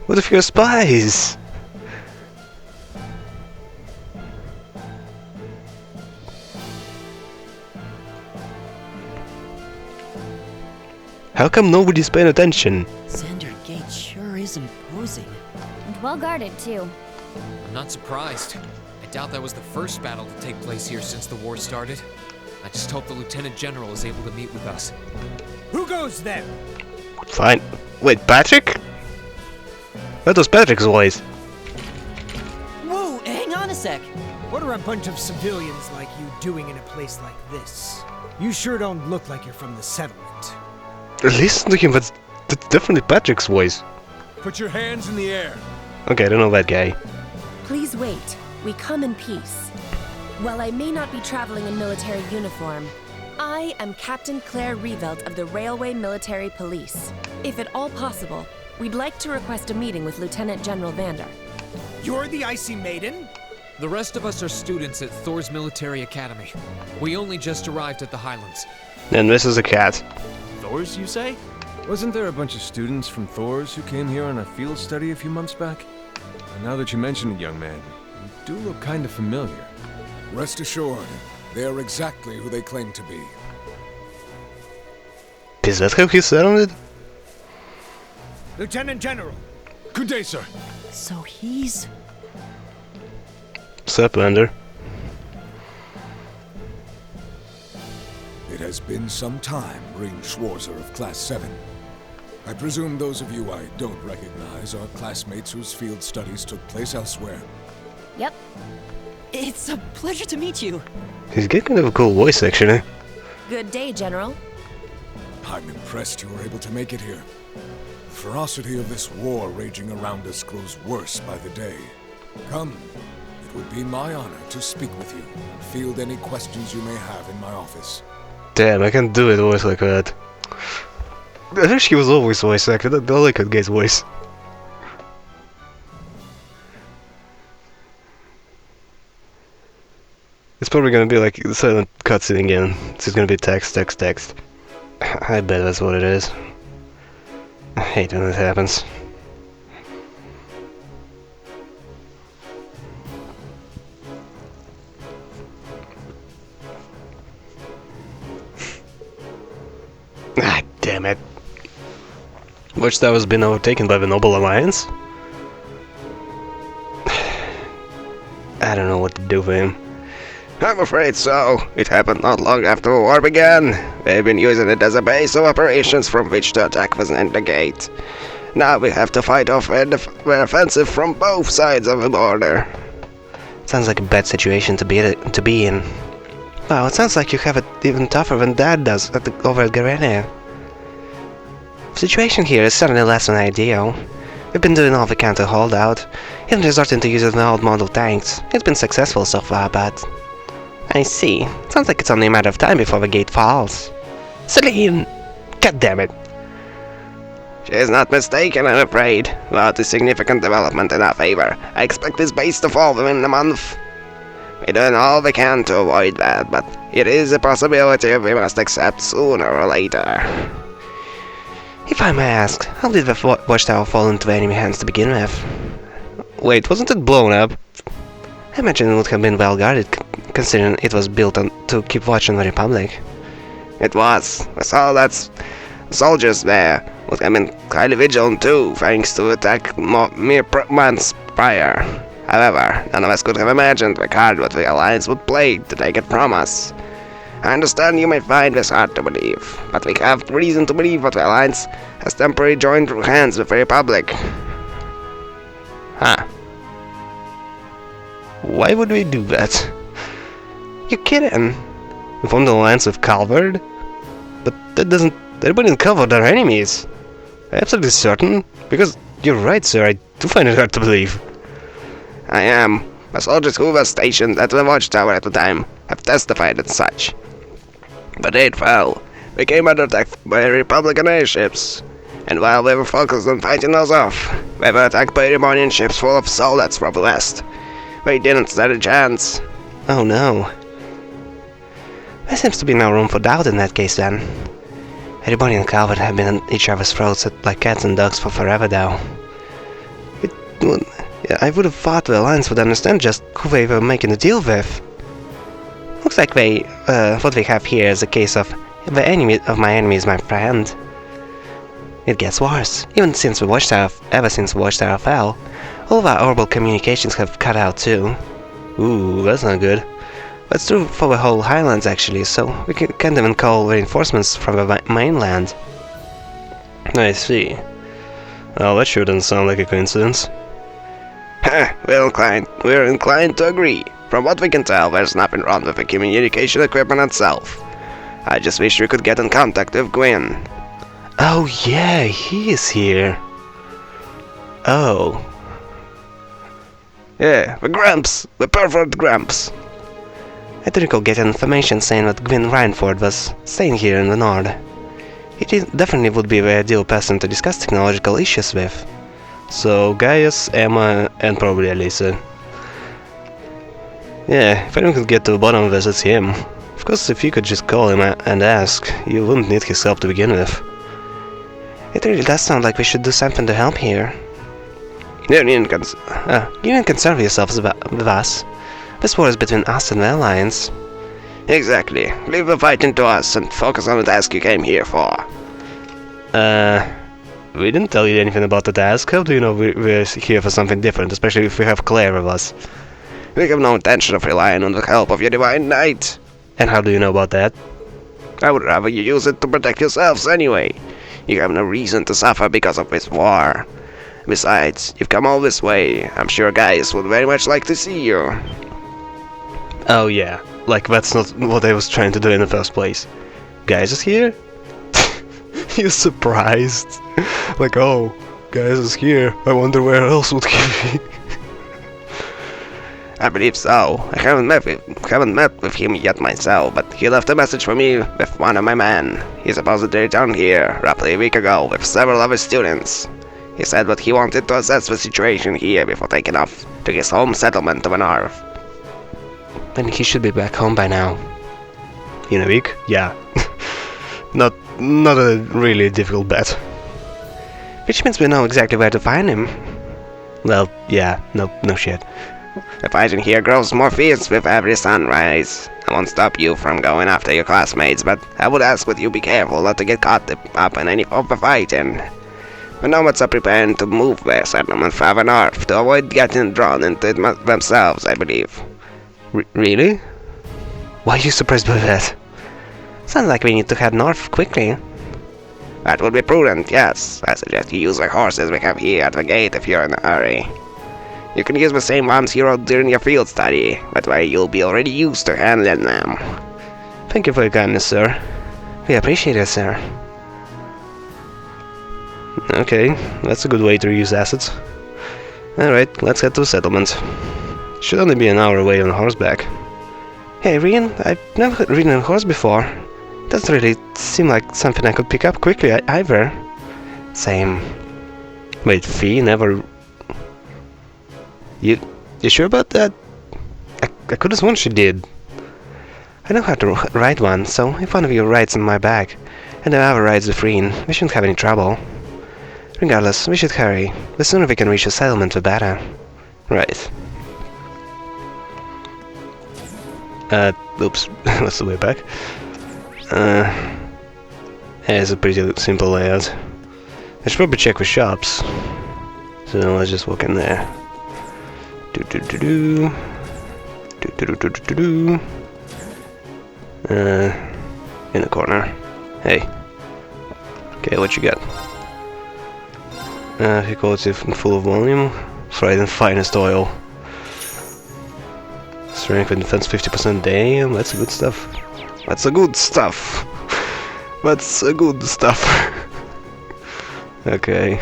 What if you're spies? How come nobody's paying attention? Sender Gate sure is imposing. And well guarded, too. I'm not surprised. I doubt that was the first battle to take place here since the war started. I just hope the Lieutenant General is able to meet with us. Who goes there? Fine. Wait, Patrick? That was Patrick's voice. Whoa, hang on a sec. What are a bunch of civilians like you doing in a place like this? You sure don't look like you're from the settlement. Listen to him, that's definitely Patrick's voice. Put your hands in the air. Okay, I don't know that guy. Please wait. We come in peace. While I may not be traveling in military uniform, I am Captain Claire Revelt of the Railway Military Police. If at all possible, we'd like to request a meeting with Lieutenant General Vander. You're the Icy Maiden? The rest of us are students at Thor's Military Academy. We only just arrived at the Highlands. And this is a cat. Thor's, you say? Wasn't there a bunch of students from Thor's who came here on a field study a few months back? And now that you mention it, young man, you do look kind of familiar. Rest assured, they are exactly who they claim to be. Is that how he sounded? Lieutenant General. Good day, sir. So he's... Sup, Vander? It has been some time, Ring Schwarzer of Class 7. I presume those of you I don't recognize are classmates whose field studies took place elsewhere. Yep. It's a pleasure to meet you. He's got kind of a cool voice, actually. Good day, General. I'm impressed you were able to make it here. The ferocity of this war raging around us grows worse by the day. Come, it would be my honor to speak with you and field any questions you may have in my office. Damn, I can't do a voice like that. I wish he was always voice acted. I like that guy's voice. It's probably gonna be like the silent cutscene again. It's just gonna be text, text, text. I bet that's what it is. I hate when it happens. Ah, damn it. Watchtower has been overtaken by the Noble Alliance? I don't know what to do for him. I'm afraid so. It happened not long after the war began. They've been using it as a base of operations from which to attack the Sender Gate. Now we have to fight off the offensive from both sides of the border. Sounds like a bad situation to be in. Wow, it sounds like you have it even tougher than Dad does over at Garenia. The situation here is certainly less than ideal. We've been doing all we can to hold out, even resorting to using the old model tanks. It's been successful so far, but... I see. Sounds like it's only a matter of time before the gate falls. Celine! God damn it! She is not mistaken, I'm afraid. Without a significant development in our favor, I expect this base to fall within a month. We're doing all we can to avoid that, but it is a possibility we must accept sooner or later. If I may ask, how did the watchtower fall into enemy hands to begin with? Wait, wasn't it blown up? I imagine it would have been well guarded, considering it was built to keep watch on the Republic. It was. We saw that soldiers there would have been highly vigilant too, thanks to the attack mere months prior. However, none of us could have imagined the card what the Alliance would play to take it from us. I understand you may find this hard to believe, but we have reason to believe that the Alliance has temporarily joined hands with the Republic. Huh. Why would we do that? You're kidding? We formed an alliance with Calvard? but that wouldn't cover their enemies. I'm absolutely certain, because you're right, sir, I do find it hard to believe. I am. The soldiers who were stationed at the watchtower at the time have testified as such. But aid fell. We came under attack by Republican airships. And while we were focused on fighting those off, we were attacked by Remonian ships full of soldiers from the west. We didn't stand a chance. Oh no. There seems to be no room for doubt in that case then. Ereboni and Calvert have been at each other's throats like cats and dogs for forever now. I would have thought the Alliance would understand just who they were making a deal with. Looks like what we have here is a case of the enemy of my enemy is my friend. It gets worse. Ever since the Watchtower fell, all of our orbital communications have cut out too. Ooh, that's not good. That's true for the whole Highlands actually, so we can't even call reinforcements from the mainland. I see. Well, that shouldn't sound like a coincidence. We're inclined to agree. From what we can tell, there's nothing wrong with the communication equipment itself. I just wish we could get in contact with Gwyn. Oh yeah, he is here. Oh. Yeah, the Gramps. The pervert Gramps. I do recall getting information saying that Gwyn Reinford was staying here in the Nord. He definitely would be the ideal person to discuss technological issues with. So, Gaius, Emma, and probably Elisa. Yeah, if anyone could get to the bottom of this, it's him. Of course, if you could just call him and ask, you wouldn't need his help to begin with. It really does sound like we should do something to help here. You needn't concern yourselves with us. This war is between us and the Alliance. Exactly. Leave the fighting to us and focus on the task you came here for. We didn't tell you anything about the task. How do you know we're here for something different, especially if we have Claire with us? We have no intention of relying on the help of your divine knight. And how do you know about that? I would rather you use it to protect yourselves anyway. You have no reason to suffer because of this war. Besides, you've come all this way. I'm sure Gaius would very much like to see you. Oh yeah, like that's not what I was trying to do in the first place. Gaius is here? You're surprised? Like, oh, Gaius is here. I wonder where else would he be? I believe so. I haven't met with him yet myself, but he left a message for me with one of my men. He supposedly returned here roughly a week ago with several of his students. He said that he wanted to assess the situation here before taking off to his home settlement to the north. Then he should be back home by now. In a week? Yeah. Not a really difficult bet. Which means we know exactly where to find him. Well, yeah, no shit. The fighting here grows more fierce with every sunrise. I won't stop you from going after your classmates, but I would ask that you be careful not to get caught up in any of the fighting. The nomads are preparing to move their settlement further north to avoid getting drawn into it themselves, I believe. Really? Why are you surprised by that? Sounds like we need to head north quickly. That would be prudent, yes. I suggest you use the horses we have here at the gate if you're in a hurry. You can use the same ones you rode during your field study, that way you'll be already used to handling them. Thank you for your kindness, sir. We appreciate it, sir. Okay, that's a good way to reuse assets. Alright, let's head to the settlement. Should only be an hour away on horseback. Hey, Rian, I've never ridden a horse before. Doesn't really seem like something I could pick up quickly either. Same. Wait, Fee never... You sure about that? I could have sworn she did. I know how to ride one, so if one of you rides on my back, and the other rides with Rian, we shouldn't have any trouble. Regardless, we should hurry. The sooner we can reach the settlement, the better. Right. Oops, that's the way back. It's a pretty simple layout. I should probably check the shops. So let's just walk in there. In the corner. Hey. Okay, what you got? Equality full of volume. Fried and finest oil. Strength and defense 50%. Damn, that's good stuff. That's the good stuff. That's good stuff. Okay.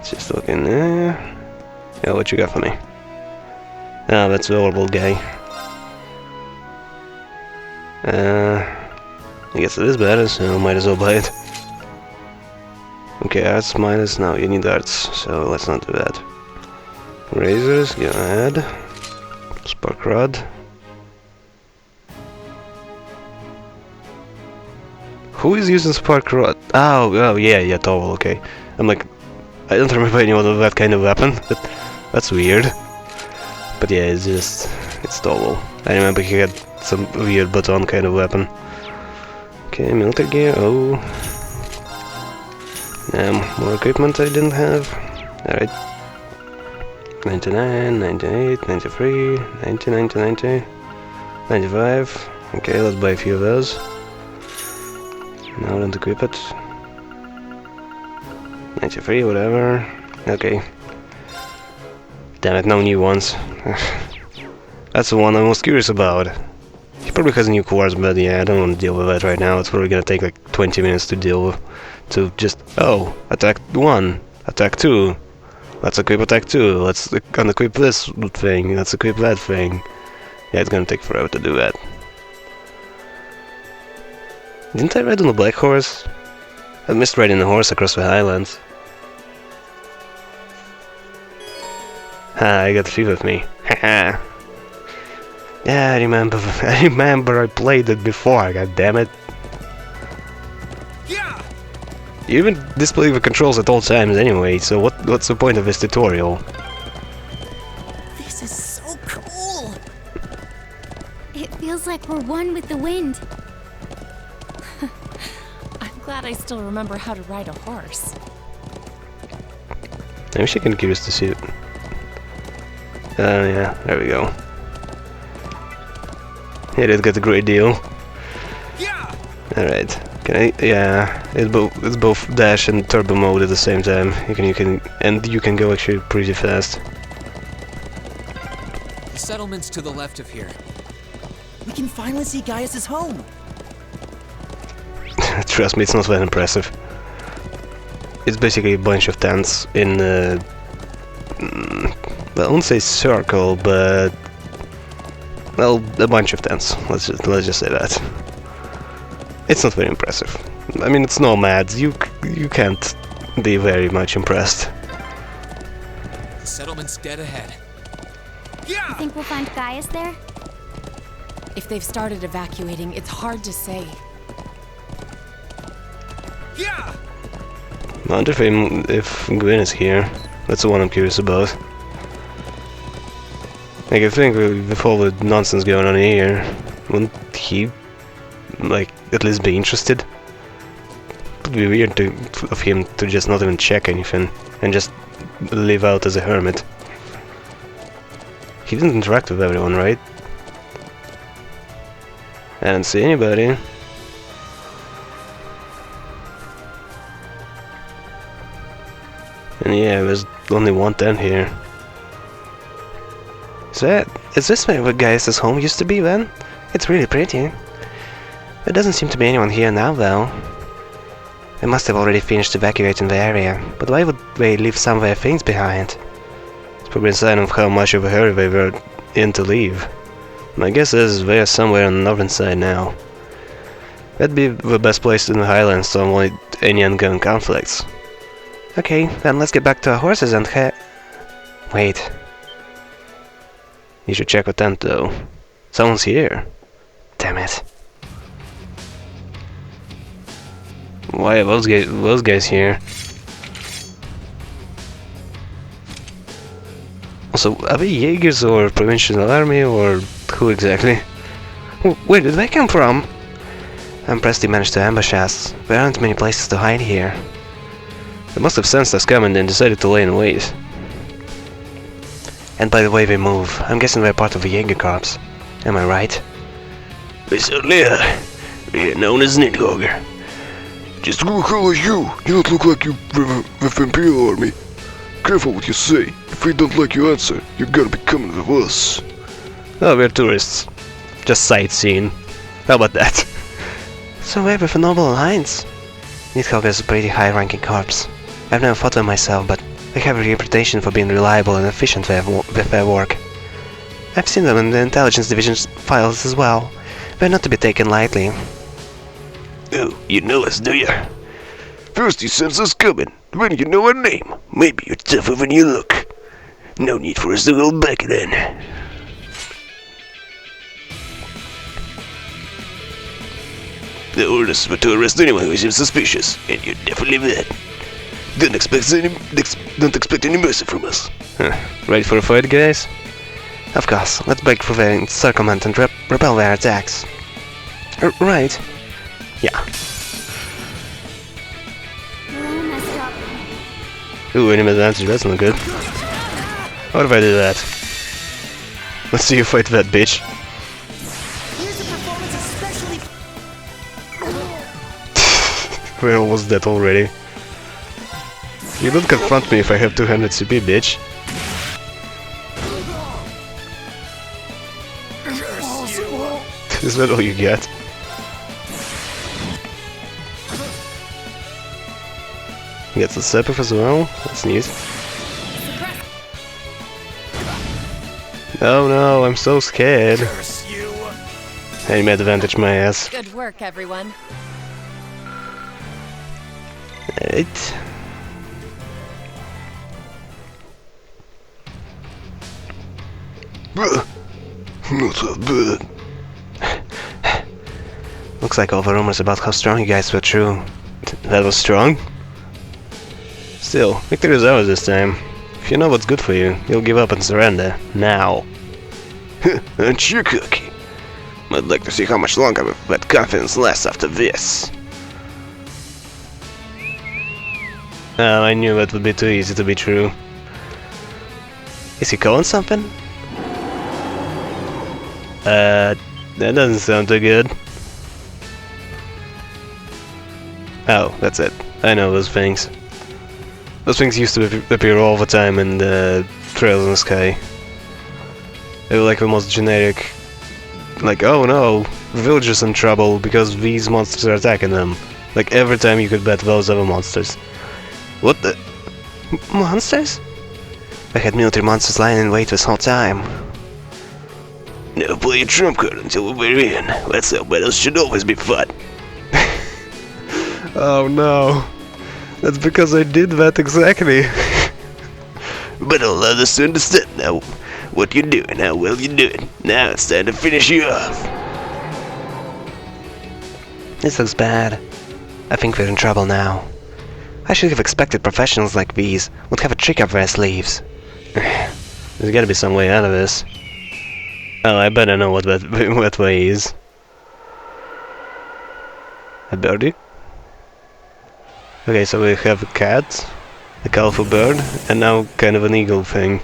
Just looking there. Yeah, what you got for me? Ah, that's the horrible guy. I guess it is better, so might as well buy it. Okay, arts minus. No, you need arts, so let's not do that. Razors, go ahead. Spark rod. Who is using spark rod? Oh, yeah, Towel, okay. I'm like, I don't remember anyone with that kind of weapon, but that's weird. But yeah, it's Towel. I remember he had some weird baton kind of weapon. Okay, military gear, oh. More equipment I didn't have. Alright. 99, 98, 93, 90, 90, 90, 95. Okay, let's buy a few of those. Now don't equip it. 93, whatever. Okay. Damn it, no new ones. That's the one I'm most curious about. He probably has new cores, but yeah, I don't want to deal with that right now. It's probably gonna take like 20 minutes to deal with. To just, oh, attack 1, attack 2. Let's equip attack 2. Let's unequip this thing. Let's equip that thing. Yeah, it's gonna take forever to do that. Didn't I ride on a black horse? I missed riding a horse across the highlands. Ha, I got Thief with me. Haha. Yeah, I remember I played it before, god damn it. Yeah. You even display the controls at all times anyway, so what's the point of this tutorial? This is so cool! It feels like we're one with the wind. I'm glad I still remember how to ride a horse. I wish I can curious to see it. Yeah, there we go. He did get a great deal. Yeah. Alright. Can I? Yeah, it's both dash and turbo mode at the same time. You can go actually pretty fast. The settlement's to the left of here. We can finally see Gaius' home. Trust me, it's not that impressive. It's basically a bunch of tents in well, I won't say circle, but well, a bunch of tents. Let's just say that. It's not very impressive. I mean, it's nomads. You can't be very much impressed. The settlement's dead ahead. Yeah. You think we'll find Gaius there? If they've started evacuating, it's hard to say. Yeah. I wonder if Gwyn is here. That's the one I'm curious about. Like, I think with all the nonsense going on here, wouldn't he, like, at least be interested? It would be weird of him to just not even check anything and just live out as a hermit. He didn't interact with everyone, right? I didn't see anybody. And yeah, there's only one tent here. Is this where Gaius' home used to be then? It's really pretty. There doesn't seem to be anyone here now though. They must have already finished evacuating the area, but why would they leave some of their things behind? It's probably a sign of how much of a hurry they were in to leave. My guess is they're somewhere on the northern side now. That'd be the best place in the highlands to avoid any ongoing conflicts. Okay, then let's get back to our horses and Wait. You should check the tent though. Someone's here. Damn it. Why are those guys here? Also, are they Jaegers or Provincial Army or who exactly? Where did they come from? I'm impressed they managed to ambush us. There aren't many places to hide here. They must have sensed us coming and decided to lay in wait. And by the way they move, I'm guessing they're part of the Jaeger Corps. Am I right? They certainly are. They're known as Nidhogger. Just who the hell are you? You don't look like you with Imperial Army. Careful what you say. If we don't like your answer, you gotta be coming with us. Oh, we're tourists. Just sightseeing. How about that? So we're with a Noble Alliance. Nidhogg is a pretty high-ranking corps. I've never fought them myself, but they have a reputation for being reliable and efficient with their work. I've seen them in the Intelligence Division's files as well. They're not to be taken lightly. Oh, you know us, do you? First you sense us coming, then you know our name. Maybe you're tougher than you look. No need for us to hold back then. The orders were to arrest anyone who seems suspicious, and you're definitely that. Don't expect any mercy from us. Ready for a fight, guys? Of course, let's break through their encirclement and repel their attacks. Right. Yeah. We're all messed up. Ooh, enemy advantage, that's not good. What if I do that? Let's see you fight that bitch. Here's a performance especially. We're almost dead already. You don't confront me if I have 200 CP, bitch. Is that all you get? Gets the Sepith as well? That's neat. Oh no, I'm so scared. Enemy advantage my ass. Good work, everyone. Right. Not so bad. Looks like all the rumors about how strong you guys were true. That was strong. Still, victory is ours this time. If you know what's good for you, you'll give up and surrender. Now. Aren't you cocky? I'd like to see how much longer that confidence lasts after this. Oh, I knew that would be too easy to be true. Is he calling something? That doesn't sound too good. Oh, that's it. I know those things. Those things used to appear all the time in the Trails in the Sky. They were like the most generic, like, oh no, the villager's in trouble because these monsters are attacking them. Like every time you could bet those other monsters. What the? Monsters? I had military monsters lying in wait this whole time. Never play a trump card until we're in. That's how battles should always be fought. Oh no. That's because I did that exactly. But I'll let us understand now what you're doing, how well you do it. Now it's time to finish you off. This looks bad. I think we're in trouble now. I should have expected professionals like these would have a trick up their sleeves. There's gotta be some way out of this. Oh, I better know what that way is. A birdie? Okay, so we have a cat, a colorful bird, and now kind of an eagle thing.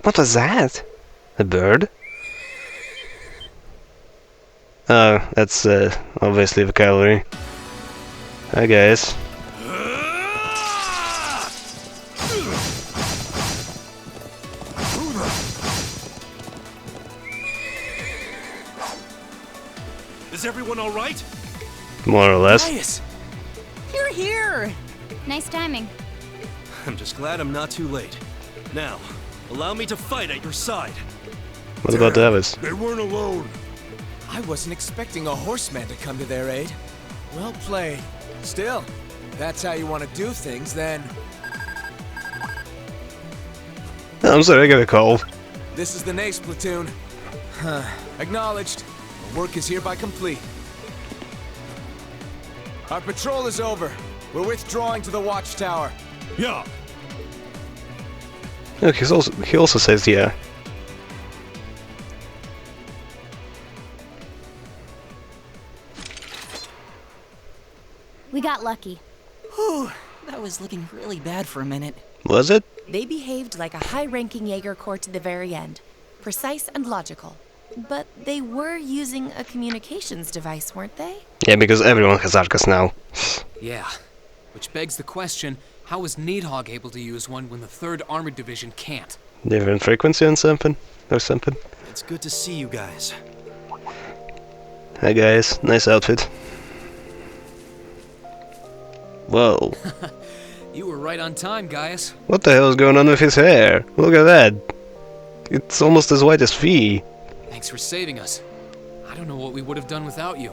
What was that? A bird? Oh, that's obviously the cavalry. Hi guys. Is everyone all right? More or less. Gaius! You're here! Nice timing. I'm just glad I'm not too late. Now, allow me to fight at your side. What about Davis? They weren't alone. I wasn't expecting a horseman to come to their aid. Well played. Still, if that's how you want to do things, then I'm sorry, I got a call. this is the Nace platoon. Acknowledged. The work is hereby complete. Our patrol is over. We're withdrawing to the watchtower. Yeah. Look, he also says yeah. We got lucky. Whew, that was looking really bad for a minute. Was it? They behaved like a high-ranking Jaeger Corps to the very end. Precise and logical. But they were using a communications device, weren't they? Yeah, because everyone has Arcus now. Yeah. Which begs the question, how is Nidhogg able to use one when the 3rd Armored Division can't? Different frequency and something? Or something? It's good to see you guys. Hi guys, nice outfit. Whoa. You were right on time, Gaius. What the hell is going on with his hair? Look at that. It's almost as white as Fee. Thanks for saving us. I don't know what we would have done without you.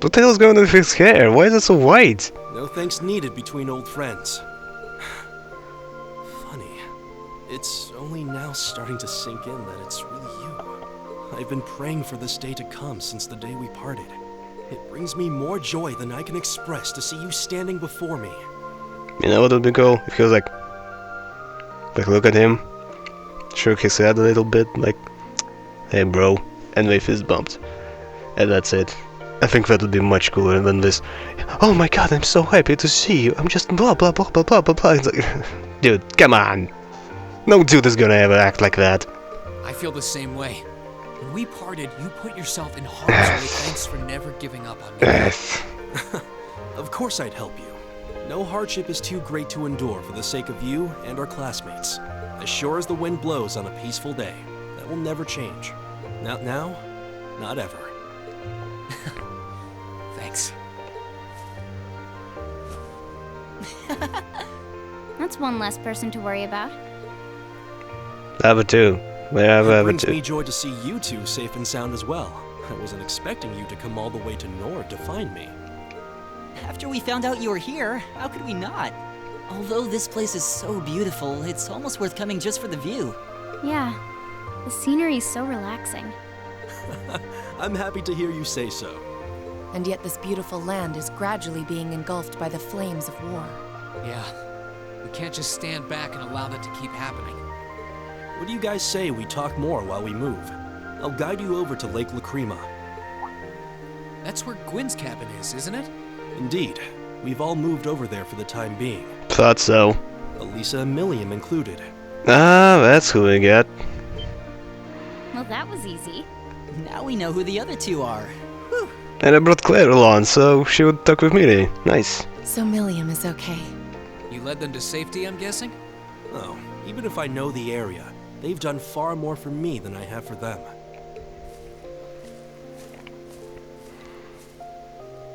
What the hell is going on with his hair? Why is it so white? No thanks needed between old friends. Funny. It's only now starting to sink in that it's really you. I've been praying for this day to come since the day we parted. It brings me more joy than I can express to see you standing before me. You know what would be cool? If he was like look at him, shook his head a little bit, like, hey bro, and my fist bumped. And that's it. I think that would be much cooler than this, oh my god, I'm so happy to see you, I'm just blah blah blah blah blah blah blah. It's like, dude, come on. No dude is gonna ever act like that. I feel the same way. When we parted, you put yourself in harm's way. Thanks for never giving up on me. Of course I'd help you. No hardship is too great to endure for the sake of you and our classmates. As sure as the wind blows on a peaceful day, that will never change. Not now, not ever. Thanks. That's one less person to worry about. Have too. It brings me joy to see you two safe and sound as well. I wasn't expecting you to come all the way to Nord to find me. After we found out you were here, how could we not? Although this place is so beautiful, it's almost worth coming just for the view. Yeah, the scenery is so relaxing. I'm happy to hear you say so. And yet this beautiful land is gradually being engulfed by the flames of war. Yeah, we can't just stand back and allow that to keep happening. What do you guys say we talk more while we move? I'll guide you over to Lake Lacrima. That's where Gwyn's cabin is, isn't it? Indeed. We've all moved over there for the time being. Thought so. Elisa and Milliam included. Ah, that's who we got. Well, that was easy. Now we know who the other two are. Whew. And I brought Claire along, so she would talk with me. Nice. So Milliam is okay. You led them to safety, I'm guessing? Oh, even if I know the area, they've done far more for me than I have for them.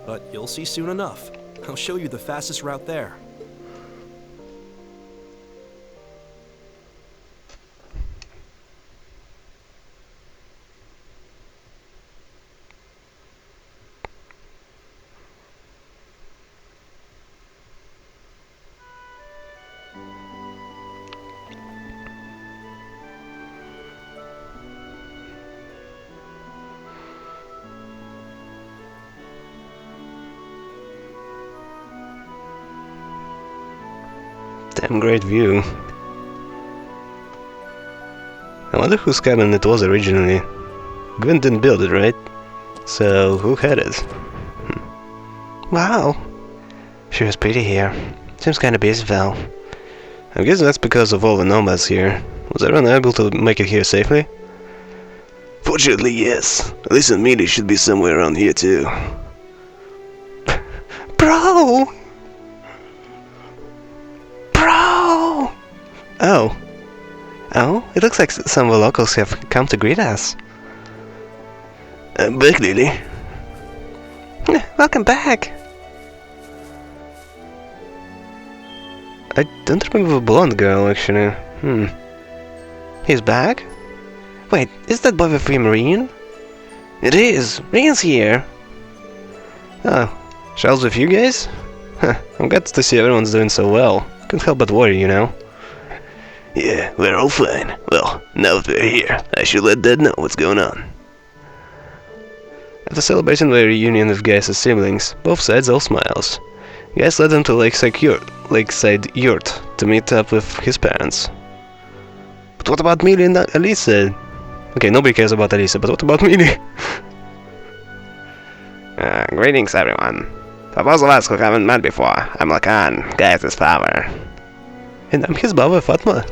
But you'll see soon enough. I'll show you the fastest route there. Damn great view. I wonder whose cabin it was originally. Gwyn didn't build it, right? So who had it? Wow. Sure is pretty here. Seems kinda busy though. I guess that's because of all the nomads here. Was everyone able to make it here safely? Fortunately, yes. Elisa and Mealy should be somewhere around here too. Bro! Bro! Oh. Oh, it looks like some of the locals have come to greet us. I'm back, Lily. Welcome back. I don't remember the blonde girl, actually. He's back? Wait, is that boy with Marine? It is. Reen's here. Oh, Charles with you guys? Huh, I'm glad to see everyone's doing so well. Can't help but worry, you know. Yeah, we're all fine. Well, now that we're here, I should let Dad know what's going on. After celebrating their reunion with Gaius' siblings, both sides all smiles. Gaius led them to Lakeside Yurt to meet up with his parents. But what about Mealy and Elisa? Okay, nobody cares about Elisa, but what about Mealy? Greetings, everyone. For those of us who haven't met before, I'm Lacan, Gaius' father. And I'm his mother, Fatma.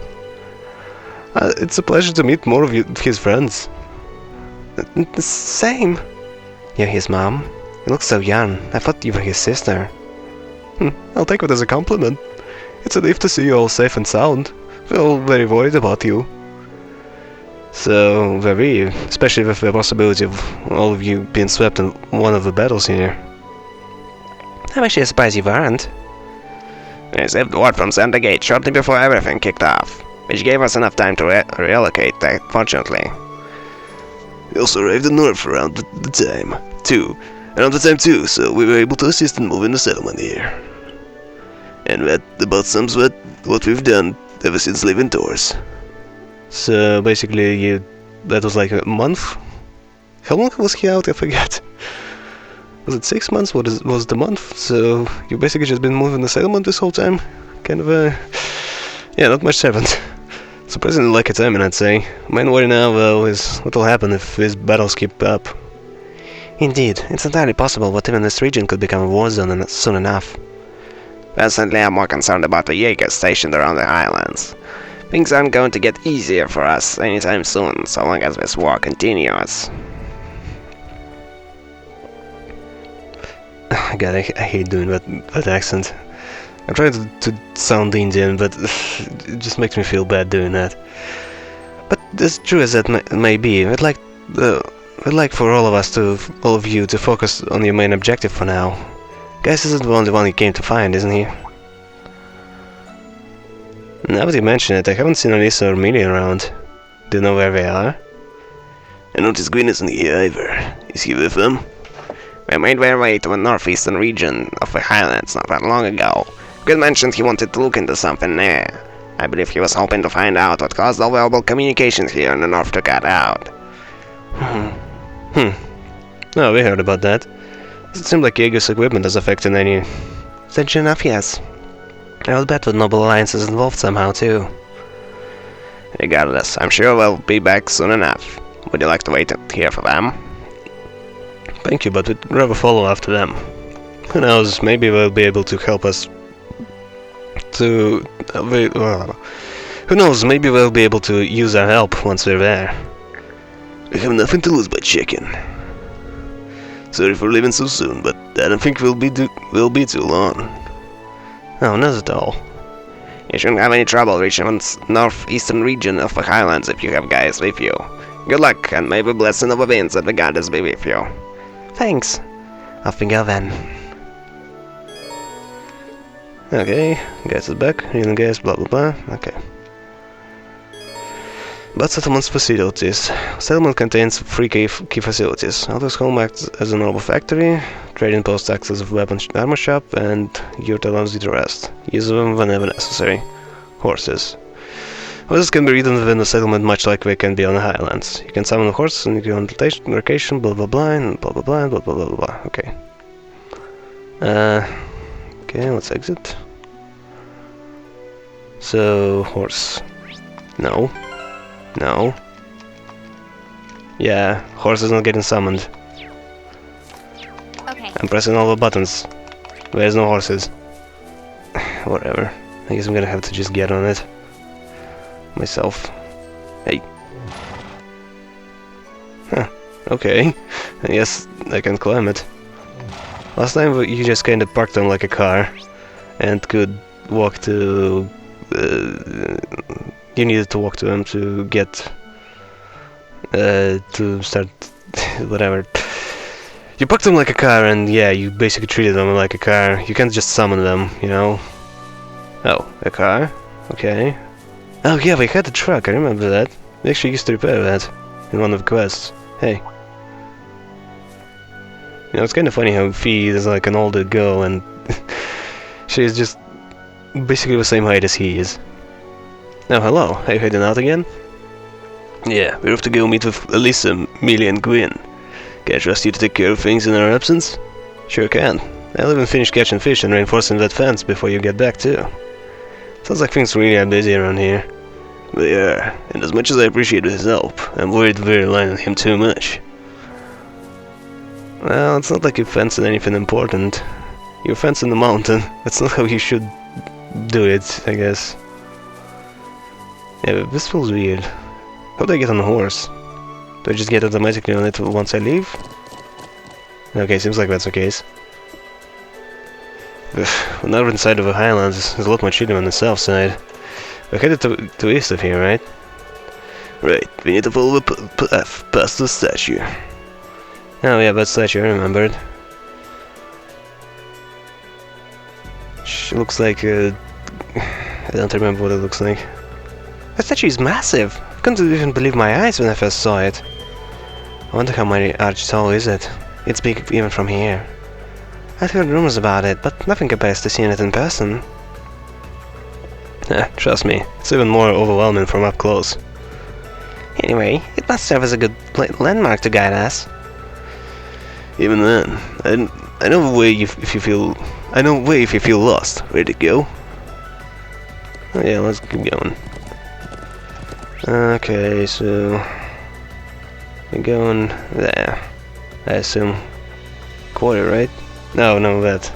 It's a pleasure to meet more of his friends. Same. You're his mom? You look so young. I thought you were his sister. I'll take it as a compliment. It's a relief to see you all safe and sound. We're all very worried about you. So, very, especially with the possibility of all of you being swept in one of the battles here. I'm actually surprised you weren't. We received word from Center Gate shortly before everything kicked off, which gave us enough time to relocate, fortunately. We also arrived in North around the time, too, so we were able to assist in moving the settlement here. And that about sums what we've done ever since leaving Tours. So basically, that was like a month? How long was he out? I forget. Was it 6 months? What was the month? So you basically just been moving the settlement this whole time? Kind of yeah, not much happened. Surprisingly like a timing, I'd say. Main worry now, though, is what will happen if these battles keep up. Indeed, it's entirely possible that even this region could become a war zone soon enough. Personally, I'm more concerned about the Jaegers stationed around the highlands. Things aren't going to get easier for us anytime soon, so long as this war continues. God, I hate doing that accent. I'm trying to sound Indian, but it just makes me feel bad doing that. But as true as that may be, I'd like for all of you to focus on your main objective for now. Guys isn't the only one you came to find, isn't he? Now that you mention it, I haven't seen Alyssa or Millie around. Do you know where they are? I noticed Gwyn isn't here either. Is he with them? We made our way to the northeastern region of the Highlands not that long ago. Gwyn mentioned he wanted to look into something there. I believe he was hoping to find out what caused all valuable communications here in the north to cut out. No, we heard about that. It seemed like Jaeger's equipment is affecting any... Strangely enough, yes. I would bet the Noble Alliance is involved somehow, too. Regardless, I'm sure we'll be back soon enough. Would you like to wait here for them? Thank you, but we'd rather follow after them. Who knows, maybe they'll be able to help us to... who knows, maybe they'll be able to use our help once we're there. We have nothing to lose by checking. Sorry for leaving so soon, but I don't think we'll be too long. No, not at all. You shouldn't have any trouble reaching the northeastern region of the Highlands if you have guys with you. Good luck, and may the blessing of the winds and the goddess be with you. Thanks. Off we go then. Okay, gas is back, healing gas, blah blah blah, okay. But settlement's facilities. Settlement contains 3 key facilities. Alto's home acts as a normal factory, trading post acts as a weapon armor shop, and yurt allows you to rest. Use them whenever necessary. Horses. Horses can be ridden within the settlement much like they can be on the Highlands. You can summon a horse and your own location, blah blah blah, and blah blah blah, and blah blah blah blah. Okay. Okay, let's exit. So, horse. No. No. Yeah, horse is not getting summoned. Okay. I'm pressing all the buttons. There's no horses. Whatever. I guess I'm gonna have to just get on it. Myself. Hey. Huh. Okay. I guess I can climb it. Last time you just kinda parked on like a car and could walk to... you needed to walk to them to get... to start... whatever. You parked them like a car and yeah, you basically treated them like a car. You can't just summon them, you know? Oh, a car? Okay. Oh yeah, we had a truck, I remember that. We actually used to repair that in one of the quests. Hey. You know, it's kind of funny how Fee is like an older girl and she's just basically the same height as he is. Oh, hello. Are you heading out again? Yeah, we're off to go meet with Alyssa, Millie and Gwyn. Can I trust you to take care of things in our absence? Sure can. I'll even finish catching fish and reinforcing that fence before you get back too. Sounds like things really are busy around here. They are, and as much as I appreciate his help, I'm worried we're relying on him too much. Well, it's not like you're fencing anything important. You're fencing the mountain. That's not how you should do it, I guess. Yeah, but this feels weird. How do I get on the horse? Do I just get automatically on it once I leave? Okay, seems like that's the case. The northern side of the Highlands is a lot more chilly than the south side. We're headed to east of here, right? Right, we need to follow the path past the statue. Oh yeah, that statue, I remembered. She looks like I don't remember what it looks like. That statue is massive! I couldn't even believe my eyes when I first saw it. I wonder how many arch tall is it? It's big even from here. I've heard rumors about it, but nothing compares to seeing it in person. Trust me, it's even more overwhelming from up close. Anyway, it must serve as a good landmark to guide us. Even then, I know a way if you feel. I know a way if you feel lost. Ready to go? Oh yeah, let's keep going. Okay, so we're going there. I assume quarter, right? No, that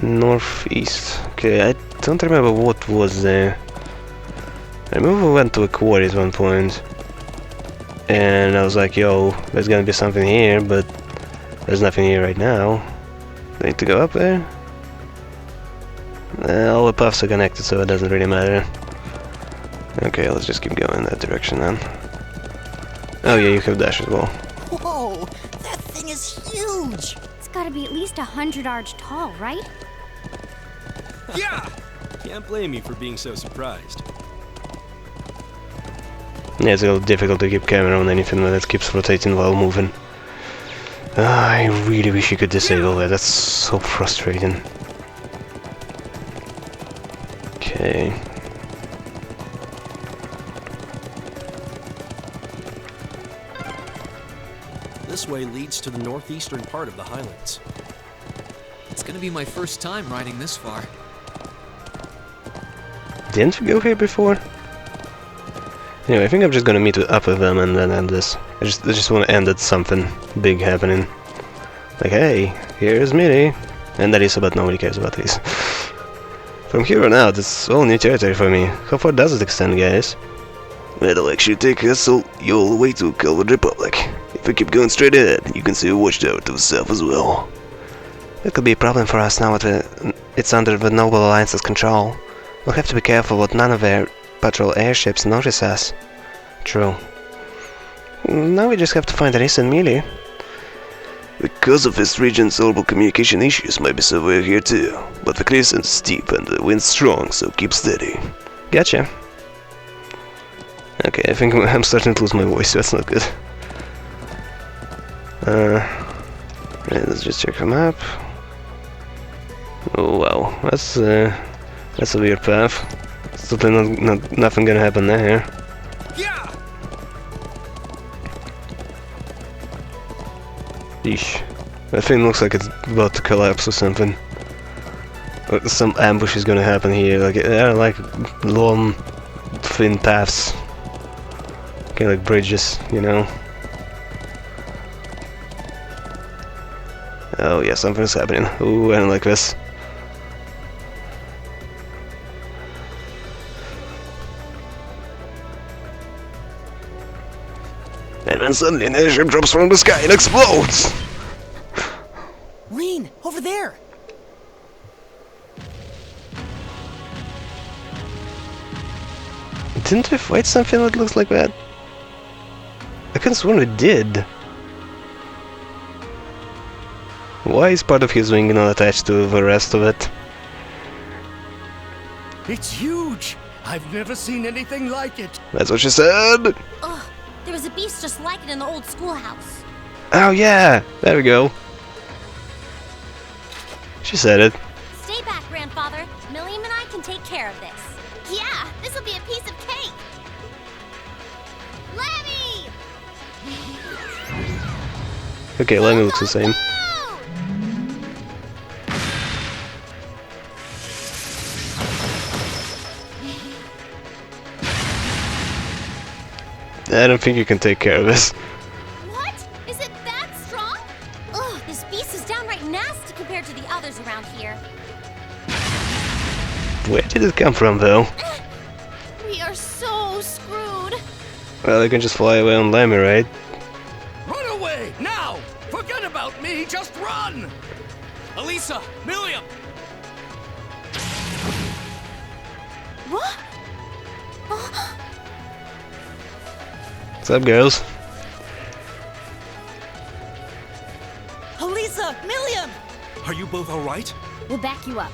northeast. Okay, I don't remember what was there. I remember we went to a quarry at one point, and I was like, "Yo, there's gonna be something here," but there's nothing here right now. Do I need to go up there? All the paths are connected, so it doesn't really matter. Okay, let's just keep going in that direction then. Oh yeah, you have dash as well. Whoa, that thing is huge! It's gotta be at least 100 arch tall, right? Yeah! Can't blame you for being so surprised. Yeah, it's a little difficult to keep camera on anything that keeps rotating while moving. I really wish you could disable that, that's so frustrating. Okay. This way leads to the northeastern part of the Highlands. It's gonna be my first time riding this far. Didn't we go here before? Anyway, I think I'm just gonna meet up with them and then end this. I just want to end at something big happening. Like, hey, here's Mitty. And Elisa, but nobody cares about these. From here on out, it's all new territory for me. How far does it extend, guys? It'll actually take us all the way to Calvert Republic. If we keep going straight ahead, you can see a watchtower to the south as well. That could be a problem for us now that it's under the Noble Alliance's control. We'll have to be careful that none of their patrol airships notice us. True. Now we just have to find Elisa and Mealy. Because of this region's orbital communication issues might be severe here too, but the cliffs are steep and the wind's strong, so keep steady. Gotcha. Okay, I think I'm starting to lose my voice, that's not good. Right, let's just check the map. Oh wow, that's a weird path. Certainly nothing gonna happen there. Yeah. Yeesh. That thing looks like it's about to collapse or something. Or some ambush is gonna happen here. Like there are like long, thin paths. Kind of like bridges, you know. Oh yeah, something's happening. Ooh, I don't like this. And then suddenly an airship drops from the sky and explodes! Rean, over there! Didn't we fight something that looks like that? I couldn't swear we did. Why is part of his wing not attached to the rest of it? It's huge! I've never seen anything like it! That's what she said! Ugh, there was a beast just like it in the old schoolhouse. Oh yeah! There we go. She said it. Stay back, Grandfather. Milliam and I can take care of this. Yeah, this'll be a piece of cake. Lemmy! Okay, Lemmy looks the same. I don't think you can take care of this. What? Is it that strong? Ugh, this beast is downright nasty compared to the others around here. Where did it come from, though? We are so screwed. Well, you can just fly away on Lemmy, right? Run away, now! Forget about me, just run! Elisa! Milliam! What? What's up, girls? Elisa! Milliam! Are you both alright? We'll back you up.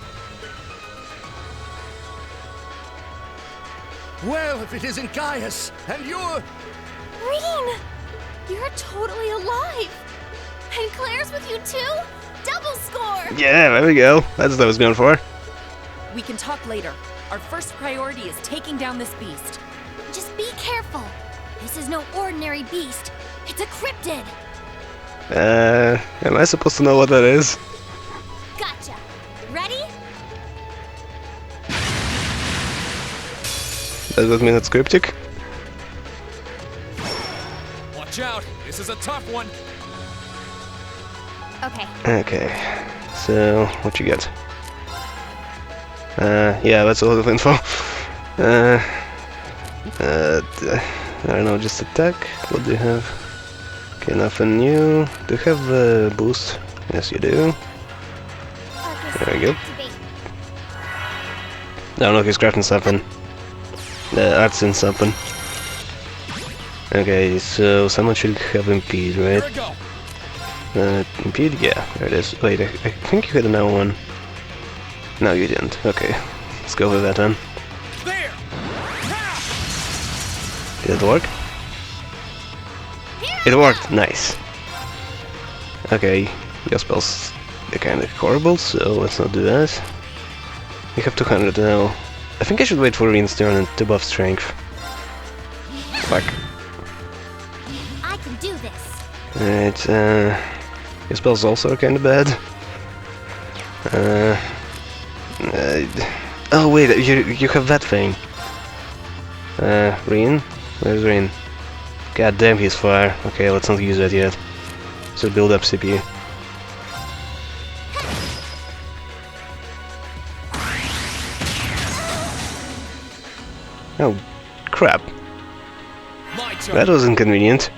Well, if it isn't Gaius, and you're... Rean! You're totally alive! And Claire's with you too? Double score! Yeah, there we go. That's what I was going for. We can talk later. Our first priority is taking down this beast. Just be careful. This is no ordinary beast. It's a cryptid. Am I supposed to know what that is? Gotcha. Ready? Does that mean it's cryptic? Watch out! This is a tough one! Okay. Okay. So, what you got? Yeah, that's a lot of info. I don't know, just attack. What do you have? Okay, nothing new. Do you have boost? Yes, you do. There we go. I don't know if he's crafting something. Art's in something. Okay, so someone should have impede, right? Impede? Yeah, there it is. Wait, I think you had another one. No, you didn't. Okay, let's go with that then. Did it work? It worked! Nice. Okay, your spells are kinda horrible, so let's not do that. We have 200 now. I think I should wait for Rean's turn and to buff strength. Fuck. I can do this. Alright, your spells also are kinda bad. Oh wait, you have that thing. Rean? Where's Rean? God damn, he's fire. Okay, let's not use that yet. So build up CPU. Oh, crap. That was inconvenient.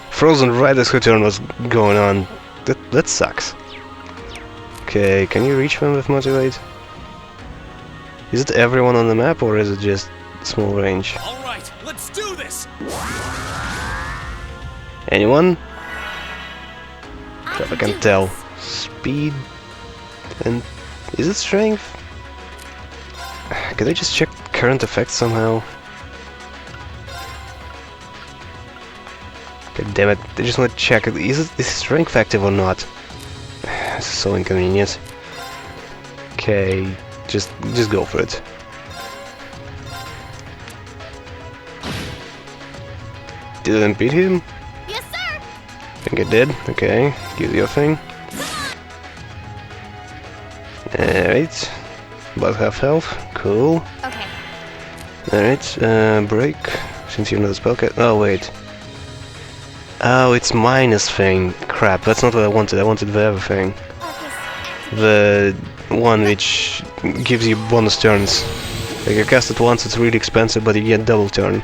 Frozen right as her turn was going on. That sucks. Okay, can you reach them with motivate? Is it everyone on the map or is it just small range? Alright, let's do this! Anyone? Crap, I can tell. Speed and is it strength? Could I just check current effects somehow? God damn it, I just want to check. Is strength active or not? This is so inconvenient. Okay, just go for it. Did it impede him? Yes, sir! I think it did. Okay, use your thing. Alright. About half health. Cool. Okay. Alright, break. Since you're not a spellcat. Oh, wait. Oh, it's minus thing. Crap, that's not what I wanted. I wanted the other thing. The one which gives you bonus turns. Like, you cast it once, it's really expensive, but you get double turn.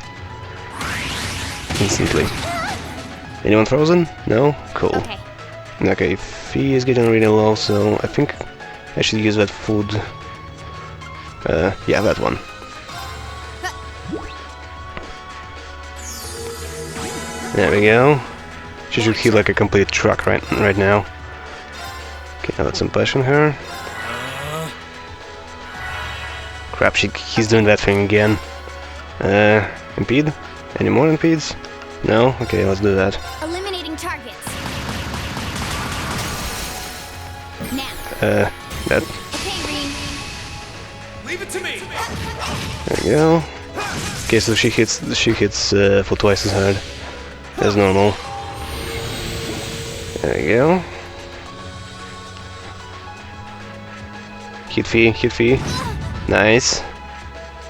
Instantly. Anyone frozen? No? Cool. Okay, Fee is getting really low, so I think I should use that food. Yeah, that one. There we go. She should heal like a complete truck right now. Okay, now let's impassion her. Crap, he's doing that thing again. Impede? Any more impedes? No? Okay, let's do that. Eliminating targets. Now. That. Okay, Rean. Leave it to me. There we go. Okay, so she hits for twice as hard as normal. There we go. Hit Fee. Nice.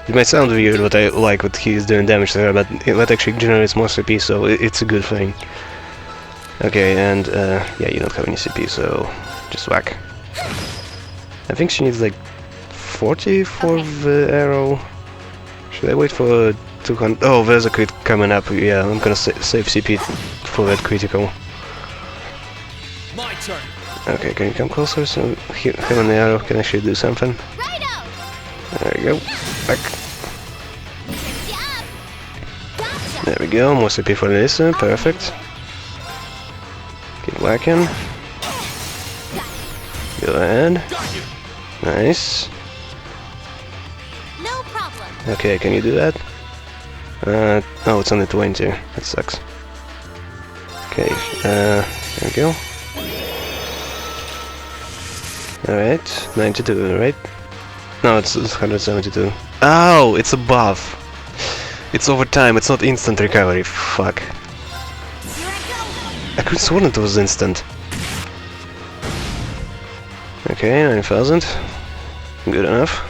It might sound weird, but I like what he's doing damage to her, but that actually generates more CP, so it's a good thing. Okay, and yeah, you don't have any CP, so just whack. I think she needs like 40 for the arrow. Should I wait for 200? Oh, there's a crit coming up. Yeah, I'm gonna save CP for that critical. My turn. Okay, can you come closer so him and the arrow can actually do something? There we go. Back. Gotcha. There we go, more CP for Lisa, perfect. Keep whacking. Go ahead. Nice. No problem. Okay, can you do that? Oh, it's only 20. That sucks. Okay, there we go. Alright, 92, right? No, it's 172. Oh, it's a buff. It's over time, it's not instant recovery. Fuck. I could have sworn it was instant. Okay, 9,000. Good enough.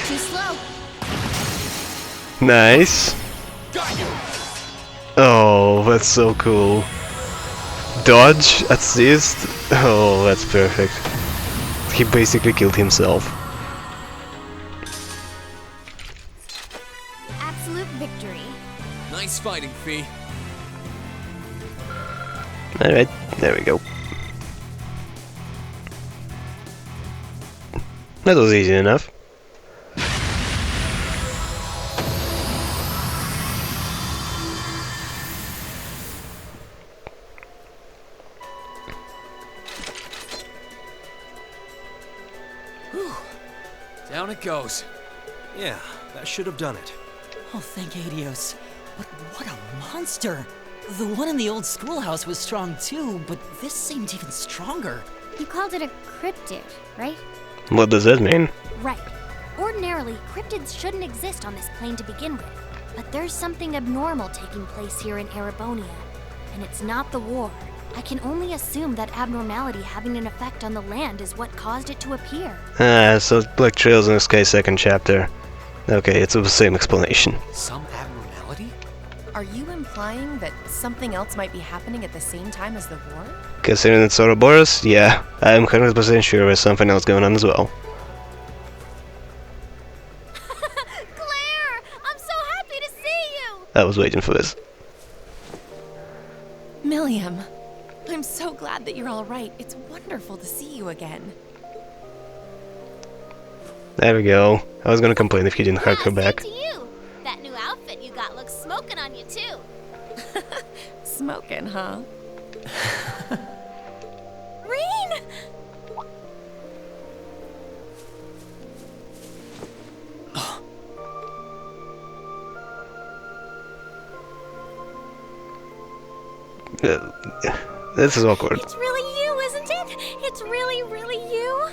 Too slow. Nice. Oh, that's so cool. Dodge, assist. Oh, that's perfect. He basically killed himself. Absolute victory. Nice fighting, Fee. Alright, there we go. That was easy enough. Down it goes. Yeah, that should have done it. Oh, thank Adios. But what a monster! The one in the old schoolhouse was strong too, but this seemed even stronger. You called it a cryptid, right? What does that mean? Right. Ordinarily, cryptids shouldn't exist on this plane to begin with. But there's something abnormal taking place here in Erebonia. And it's not the war. I can only assume that abnormality having an effect on the land is what caused it to appear. Ah, so Black Trails in the Sky second chapter. Okay, it's the same explanation. Some abnormality? Are you implying that something else might be happening at the same time as the war? Considering it's Ouroboros, yeah, I'm 100% sure there's something else going on as well. Claire! I'm so happy to see you! I was waiting for this. Milliam, I'm so glad that you're all right. It's wonderful to see you again. There we go. I was gonna complain if you didn't hug her back. To you. That new outfit you got looks smoking on you too. Smoking, huh? Rean! This is awkward. It's really you, isn't it? It's really, really you?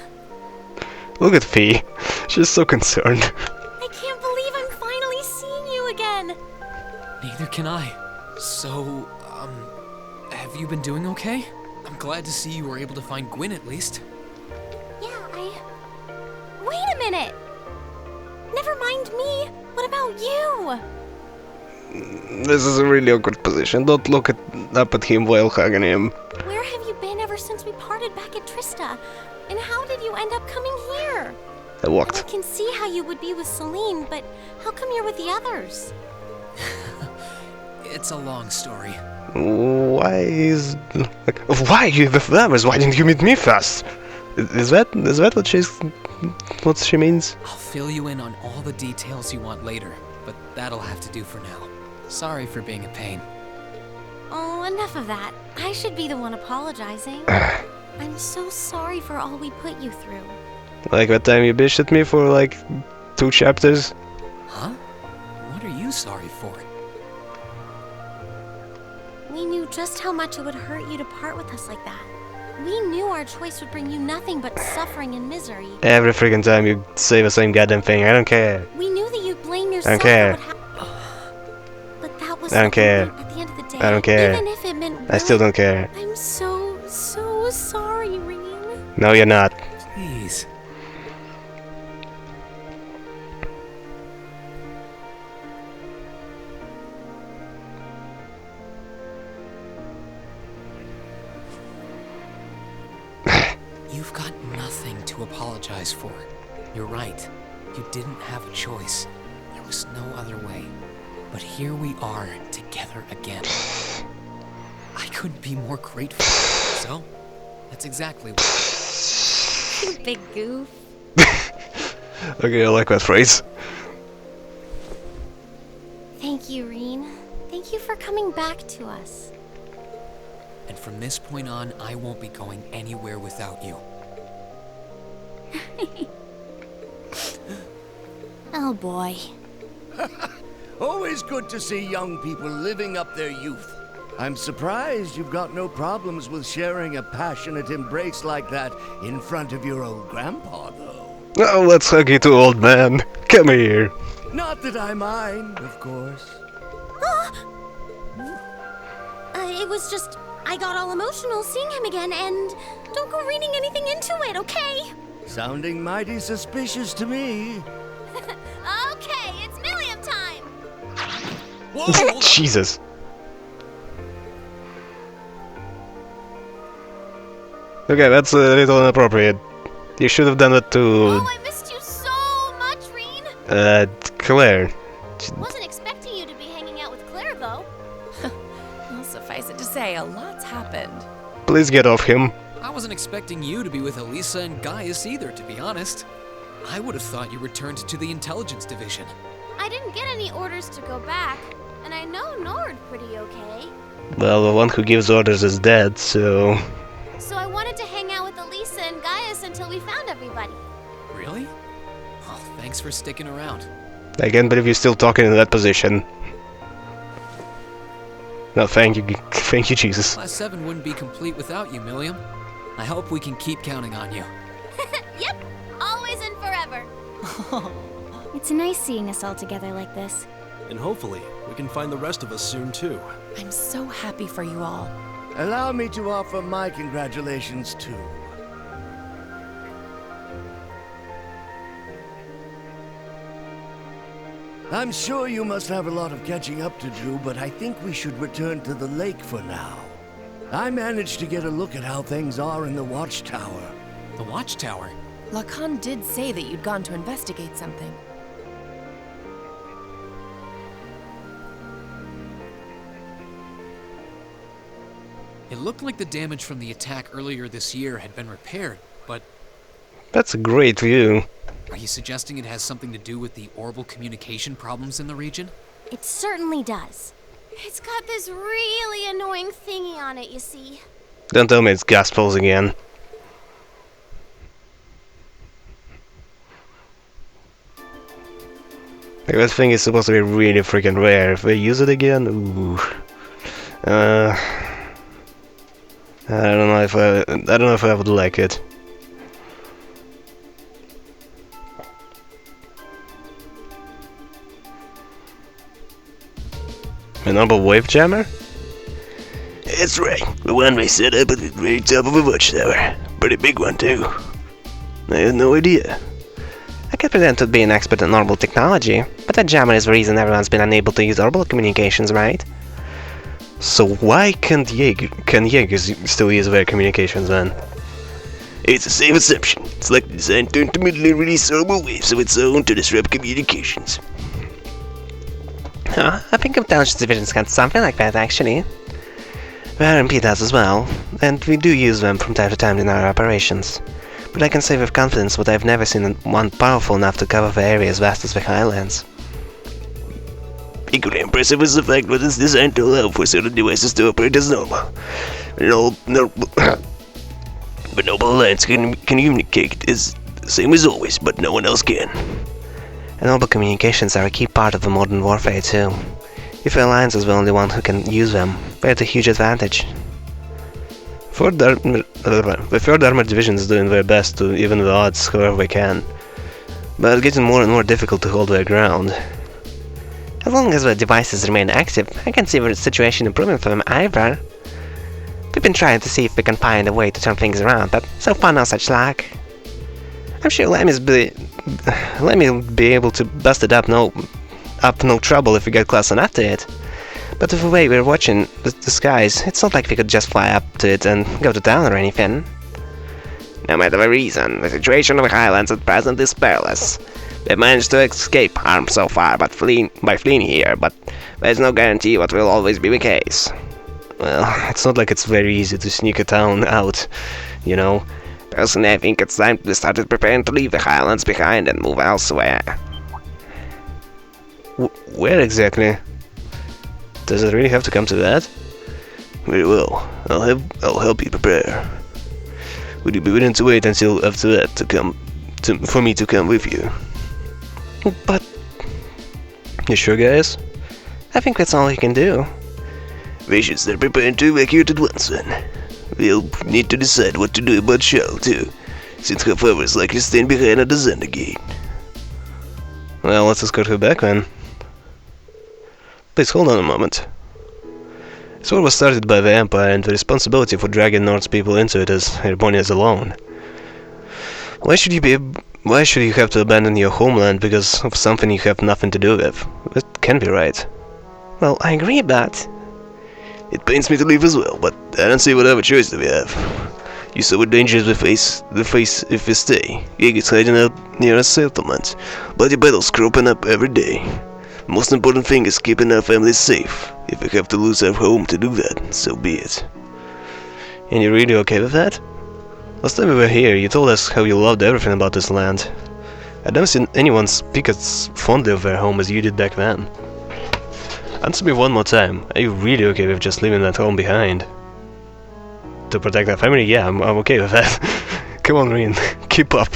Look at Fee. She's so concerned. I can't believe I'm finally seeing you again. Neither can I. So, have you been doing okay? I'm glad to see you were able to find Gwyn at least. Yeah, Wait a minute! Never mind me. What about you? This is a really awkward position. Don't look up at him while hugging him. Where have you been ever since we parted back at Trista? And how did you end up coming here? I walked. I can see how you would be with Celine, but how come you're with the others? It's a long story. Why is... Like, why are you with the others? Why didn't you meet me first? Is that what she means? I'll fill you in on all the details you want later, but that'll have to do for now. Sorry for being a pain. Oh, enough of that. I should be the one apologizing. I'm so sorry for all we put you through. Like that time you bitched at me for like 2 chapters? Huh? What are you sorry for? We knew just how much it would hurt you to part with us like that. We knew our choice would bring you nothing but suffering and misery. Every freaking time you say the same goddamn thing, I don't care. We knew that you'd blame yourself I don't care. for what happened. But that was I don't care. At the end of the day, I don't care. Even if it meant I still don't care. I'm so sorry, Rean. No, you're not. Please. You've got nothing to apologize for. You're right. You didn't have a choice. There was no other way. But here we are, together again. I couldn't be more grateful. So, that's exactly what... You big goof. Okay, I like that phrase. Thank you, Reen. Thank you for coming back to us. And from this point on, I won't be going anywhere without you. Oh boy. Always good to see young people living up their youth. I'm surprised you've got no problems with sharing a passionate embrace like that in front of your old grandpa, though. Oh, let's hug you too, old man. Come here. Not that I mind, of course. It was just, I got all emotional seeing him again, and don't go reading anything into it, okay? Sounding mighty suspicious to me. Okay, it's Milliam time! Whoa! Jesus. Okay, that's a little inappropriate. You should have done it to... Oh, I missed you so much, Reen! Claire. Wasn't expecting you to be hanging out with Claire, though. Well, suffice it to say, a lot's happened. Please get off him. I wasn't expecting you to be with Elisa and Gaius either, to be honest. I would have thought you returned to the intelligence division. I didn't get any orders to go back, and I know Nord pretty okay. Well, the one who gives orders is dead, so... So I wanted to hang out with Elisa and Gaius until we found everybody. Really? Oh, thanks for sticking around. I can't believe you're still talking in that position. No, thank you, Jesus. Class 7 wouldn't be complete without you, Milliam. I hope we can keep counting on you. Yep, always and forever. It's nice seeing us all together like this. And hopefully, we can find the rest of us soon too. I'm so happy for you all. Allow me to offer my congratulations, too. I'm sure you must have a lot of catching up to do, but I think we should return to the lake for now. I managed to get a look at how things are in the watchtower. The watchtower? Lacan did say that you'd gone to investigate something. It looked like the damage from the attack earlier this year had been repaired, but... That's a great view. Are you suggesting it has something to do with the orbital communication problems in the region? It certainly does. It's got this really annoying thingy on it, you see. Don't tell me it's Gospels again. Like, that thing is supposed to be really freaking rare. If they use it again, ooh. I don't know if I would like it. A normal wave jammer? That's right, the one we set up at the very top of a watchtower. Pretty big one, too. I had no idea. I could pretend to be an expert in orbital technology, but that jammer is the reason everyone's been unable to use orbital communications, right? So why can Jaegers still use their communications then? It's the same assumption. It's like the design to intermittently release orbital waves of its own to disrupt communications. I think intelligence division's got something like that, actually. The RMP does as well, and we do use them from time to time in our operations. But I can say with confidence that I've never seen one powerful enough to cover the area as vast as the Highlands. Equally impressive is the fact that it's designed to allow for certain devices to operate as normal. The Noble Alliance can communicate is the same as always, but no one else can. And orbital communications are a key part of the modern warfare too. If the Alliance is the only one who can use them, we're at a huge advantage. The 3rd Armored Division is doing their best to even the odds however they can, but it's getting more and more difficult to hold their ground. As long as the devices remain active, I can't see the situation improving for them either. We've been trying to see if we can find a way to turn things around, but so far no such luck. I'm sure Lemmy'll be able to bust it up no trouble if we get close enough to it. But with the way we're watching the skies, it's not like we could just fly up to it and go to town or anything. No matter the reason, the situation of the Highlands at present is perilous. They've managed to escape harm so far by fleeing here, but there's no guarantee what will always be the case. Well, it's not like it's very easy to sneak a town out, you know. Personally, I think it's time to start preparing to leave the Highlands behind and move elsewhere. Where exactly? Does it really have to come to that? Very well. I'll help you prepare. Would you be willing to wait until after that for me to come with you? But You sure, guys? I think that's all you can do. We should start preparing to evacuate at once then. We'll need to decide what to do about Shell too, since her father is likely staying behind at the Xander Gate. Well, let's escort her back then. Please hold on a moment. This war was started by the Empire, and the responsibility for dragging North's people into it is Erebonia's alone. Why should you have to abandon your homeland because of something you have nothing to do with? It can't be right. Well, I agree, but... It pains me to leave as well, but I don't see what other choice do we have. You saw what dangers we face if we stay. Jaeger's hiding out near a settlement. Bloody battles cropping up every day. The most important thing is keeping our families safe. If we have to lose our home to do that, so be it. And you're really okay with that? Last time we were here, you told us how you loved everything about this land. I've never seen anyone speak as fondly of their home as you did back then. Answer me one more time, are you really okay with just leaving that home behind? To protect our family? Yeah, I'm okay with that. Come on, Rean, keep up.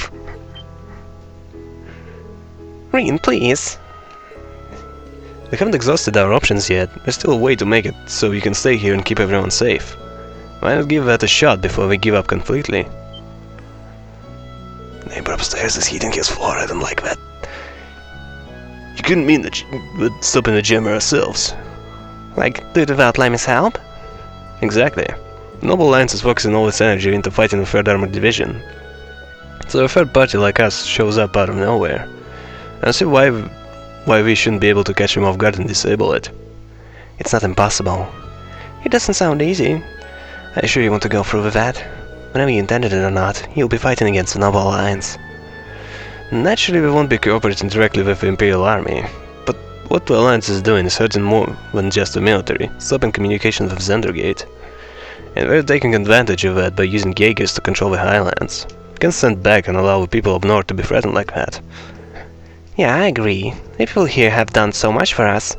Rean, please. We haven't exhausted our options yet. There's still a way to make it so you can stay here and keep everyone safe. Why not give that a shot before we give up completely? Neighbor upstairs is heating his floor. I don't like that. You couldn't mean that we'd stop in the gym ourselves. Like, do it without Lemmy's help? Exactly. The Noble Alliance is focusing all its energy into fighting the 3rd Armored Division. So a third party like us shows up out of nowhere. I don't see why we shouldn't be able to catch him off guard and disable it. It's not impossible. It doesn't sound easy. Are you sure you want to go through with that? Whenever you intended it or not, you'll be fighting against the Noble Alliance. Naturally, we won't be cooperating directly with the Imperial Army, but what the Alliance is doing is hurting more than just the military, stopping communication with Zendergate. And we're taking advantage of that by using Jaegers to control the Highlands. We can stand back and allow the people up north to be threatened like that. Yeah, I agree. The people here have done so much for us.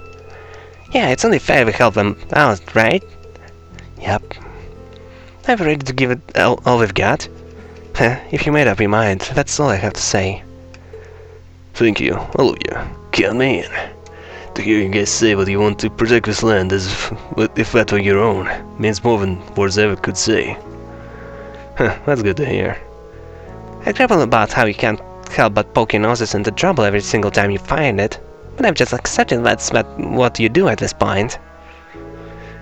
Yeah, it's only fair we help them out, right? Yep. I'm ready to give it all we've got. If you made up your mind, that's all I have to say. Thank you, all of you. Count me in. To hear you guys say what you want to protect this land as if that were your own means more than words ever could say. That's good to hear. I grumble about how you can't help but poke your noses into trouble every single time you find it, but I've just accepted that's what you do at this point.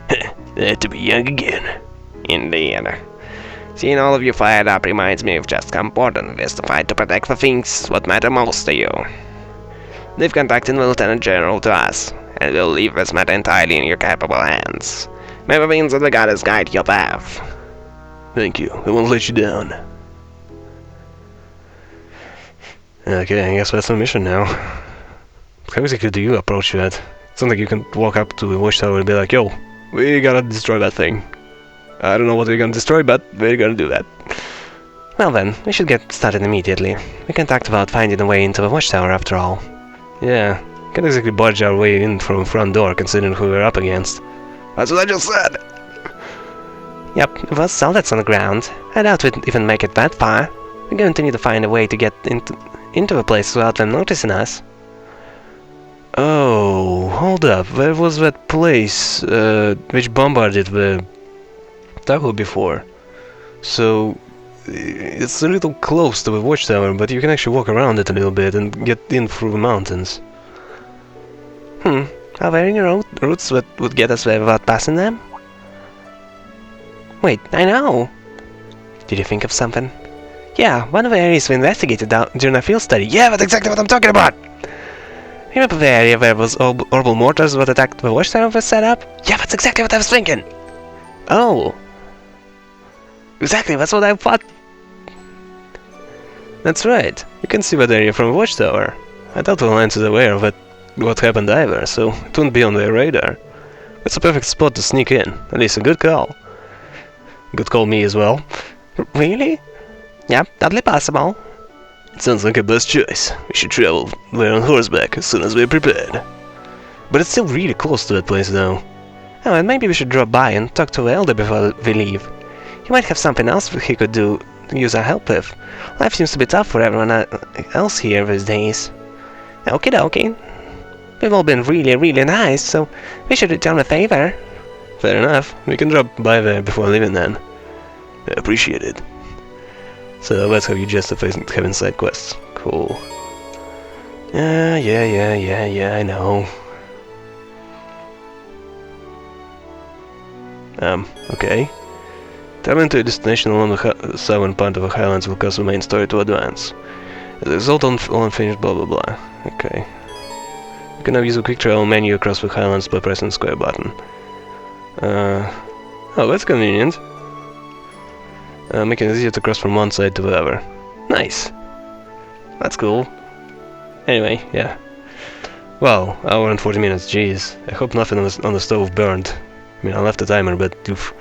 To be young again. Indeed. Seeing all of you fired up reminds me of just how important it is to fight to protect the things what matter most to you. Leave contacting the Lieutenant General to us, and we'll leave this matter entirely in your capable hands. May the means of the goddess guide your path. Thank you. I won't let you down. Okay, I guess that's the mission now. How exactly do you approach that? It's not like you can walk up to the watchtower and be like, yo, we gotta destroy that thing. I don't know what we're gonna destroy, but we're gonna do that. Well then, we should get started immediately. We can talk about finding a way into the watchtower after all. Yeah, can't exactly barge our way in from the front door considering who we're up against. That's what I just said! Yep, with us soldads on the ground, I doubt we'd even make it that far. We're going to need to find a way to get into the place without them noticing us. Oh, hold up, where was that place which bombarded the tower before? So, it's a little close to the watchtower, but you can actually walk around it a little bit and get in through the mountains. Are there any routes that would get us there without passing them? Wait, I know! Did you think of something? Yeah, one of the areas we investigated during our field study. Yeah, that's exactly what I'm talking about! Remember the area where those orbital mortars that attacked the watchtower were set up? Yeah, that's exactly what I was thinking! Oh! Exactly, that's what I thought! That's right, you can see that area from the watchtower. I doubt the Alliance is aware of what happened either, so it wouldn't be on their radar. It's a perfect spot to sneak in, at least a good call. Good call me as well. Really? Yep, totally possible. It sounds like a best choice. We should travel there on horseback as soon as we're prepared. But it's still really close to that place, though. Oh, and maybe we should drop by and talk to Elder before we leave. He might have something else he could do, use our help with. Life seems to be tough for everyone else here these days. Okie dokie. We've all been really, really nice, so we should return the favor. Fair enough. We can drop by there before leaving then. Appreciate it. So let's have you justify having side quests. Cool. Yeah, I know. Okay. Traveling to a destination along the southern part of the Highlands will cause the main story to advance. As a result, all unfinished blah blah blah. Okay. You can now use the quick travel menu across the Highlands by pressing the square button. Oh, that's convenient. Making it easier to cross from one side to the other. Nice. That's cool. Anyway, yeah. Well, hour and 40 minutes, jeez. I hope nothing on the stove burned. I mean, I left the timer, but oof.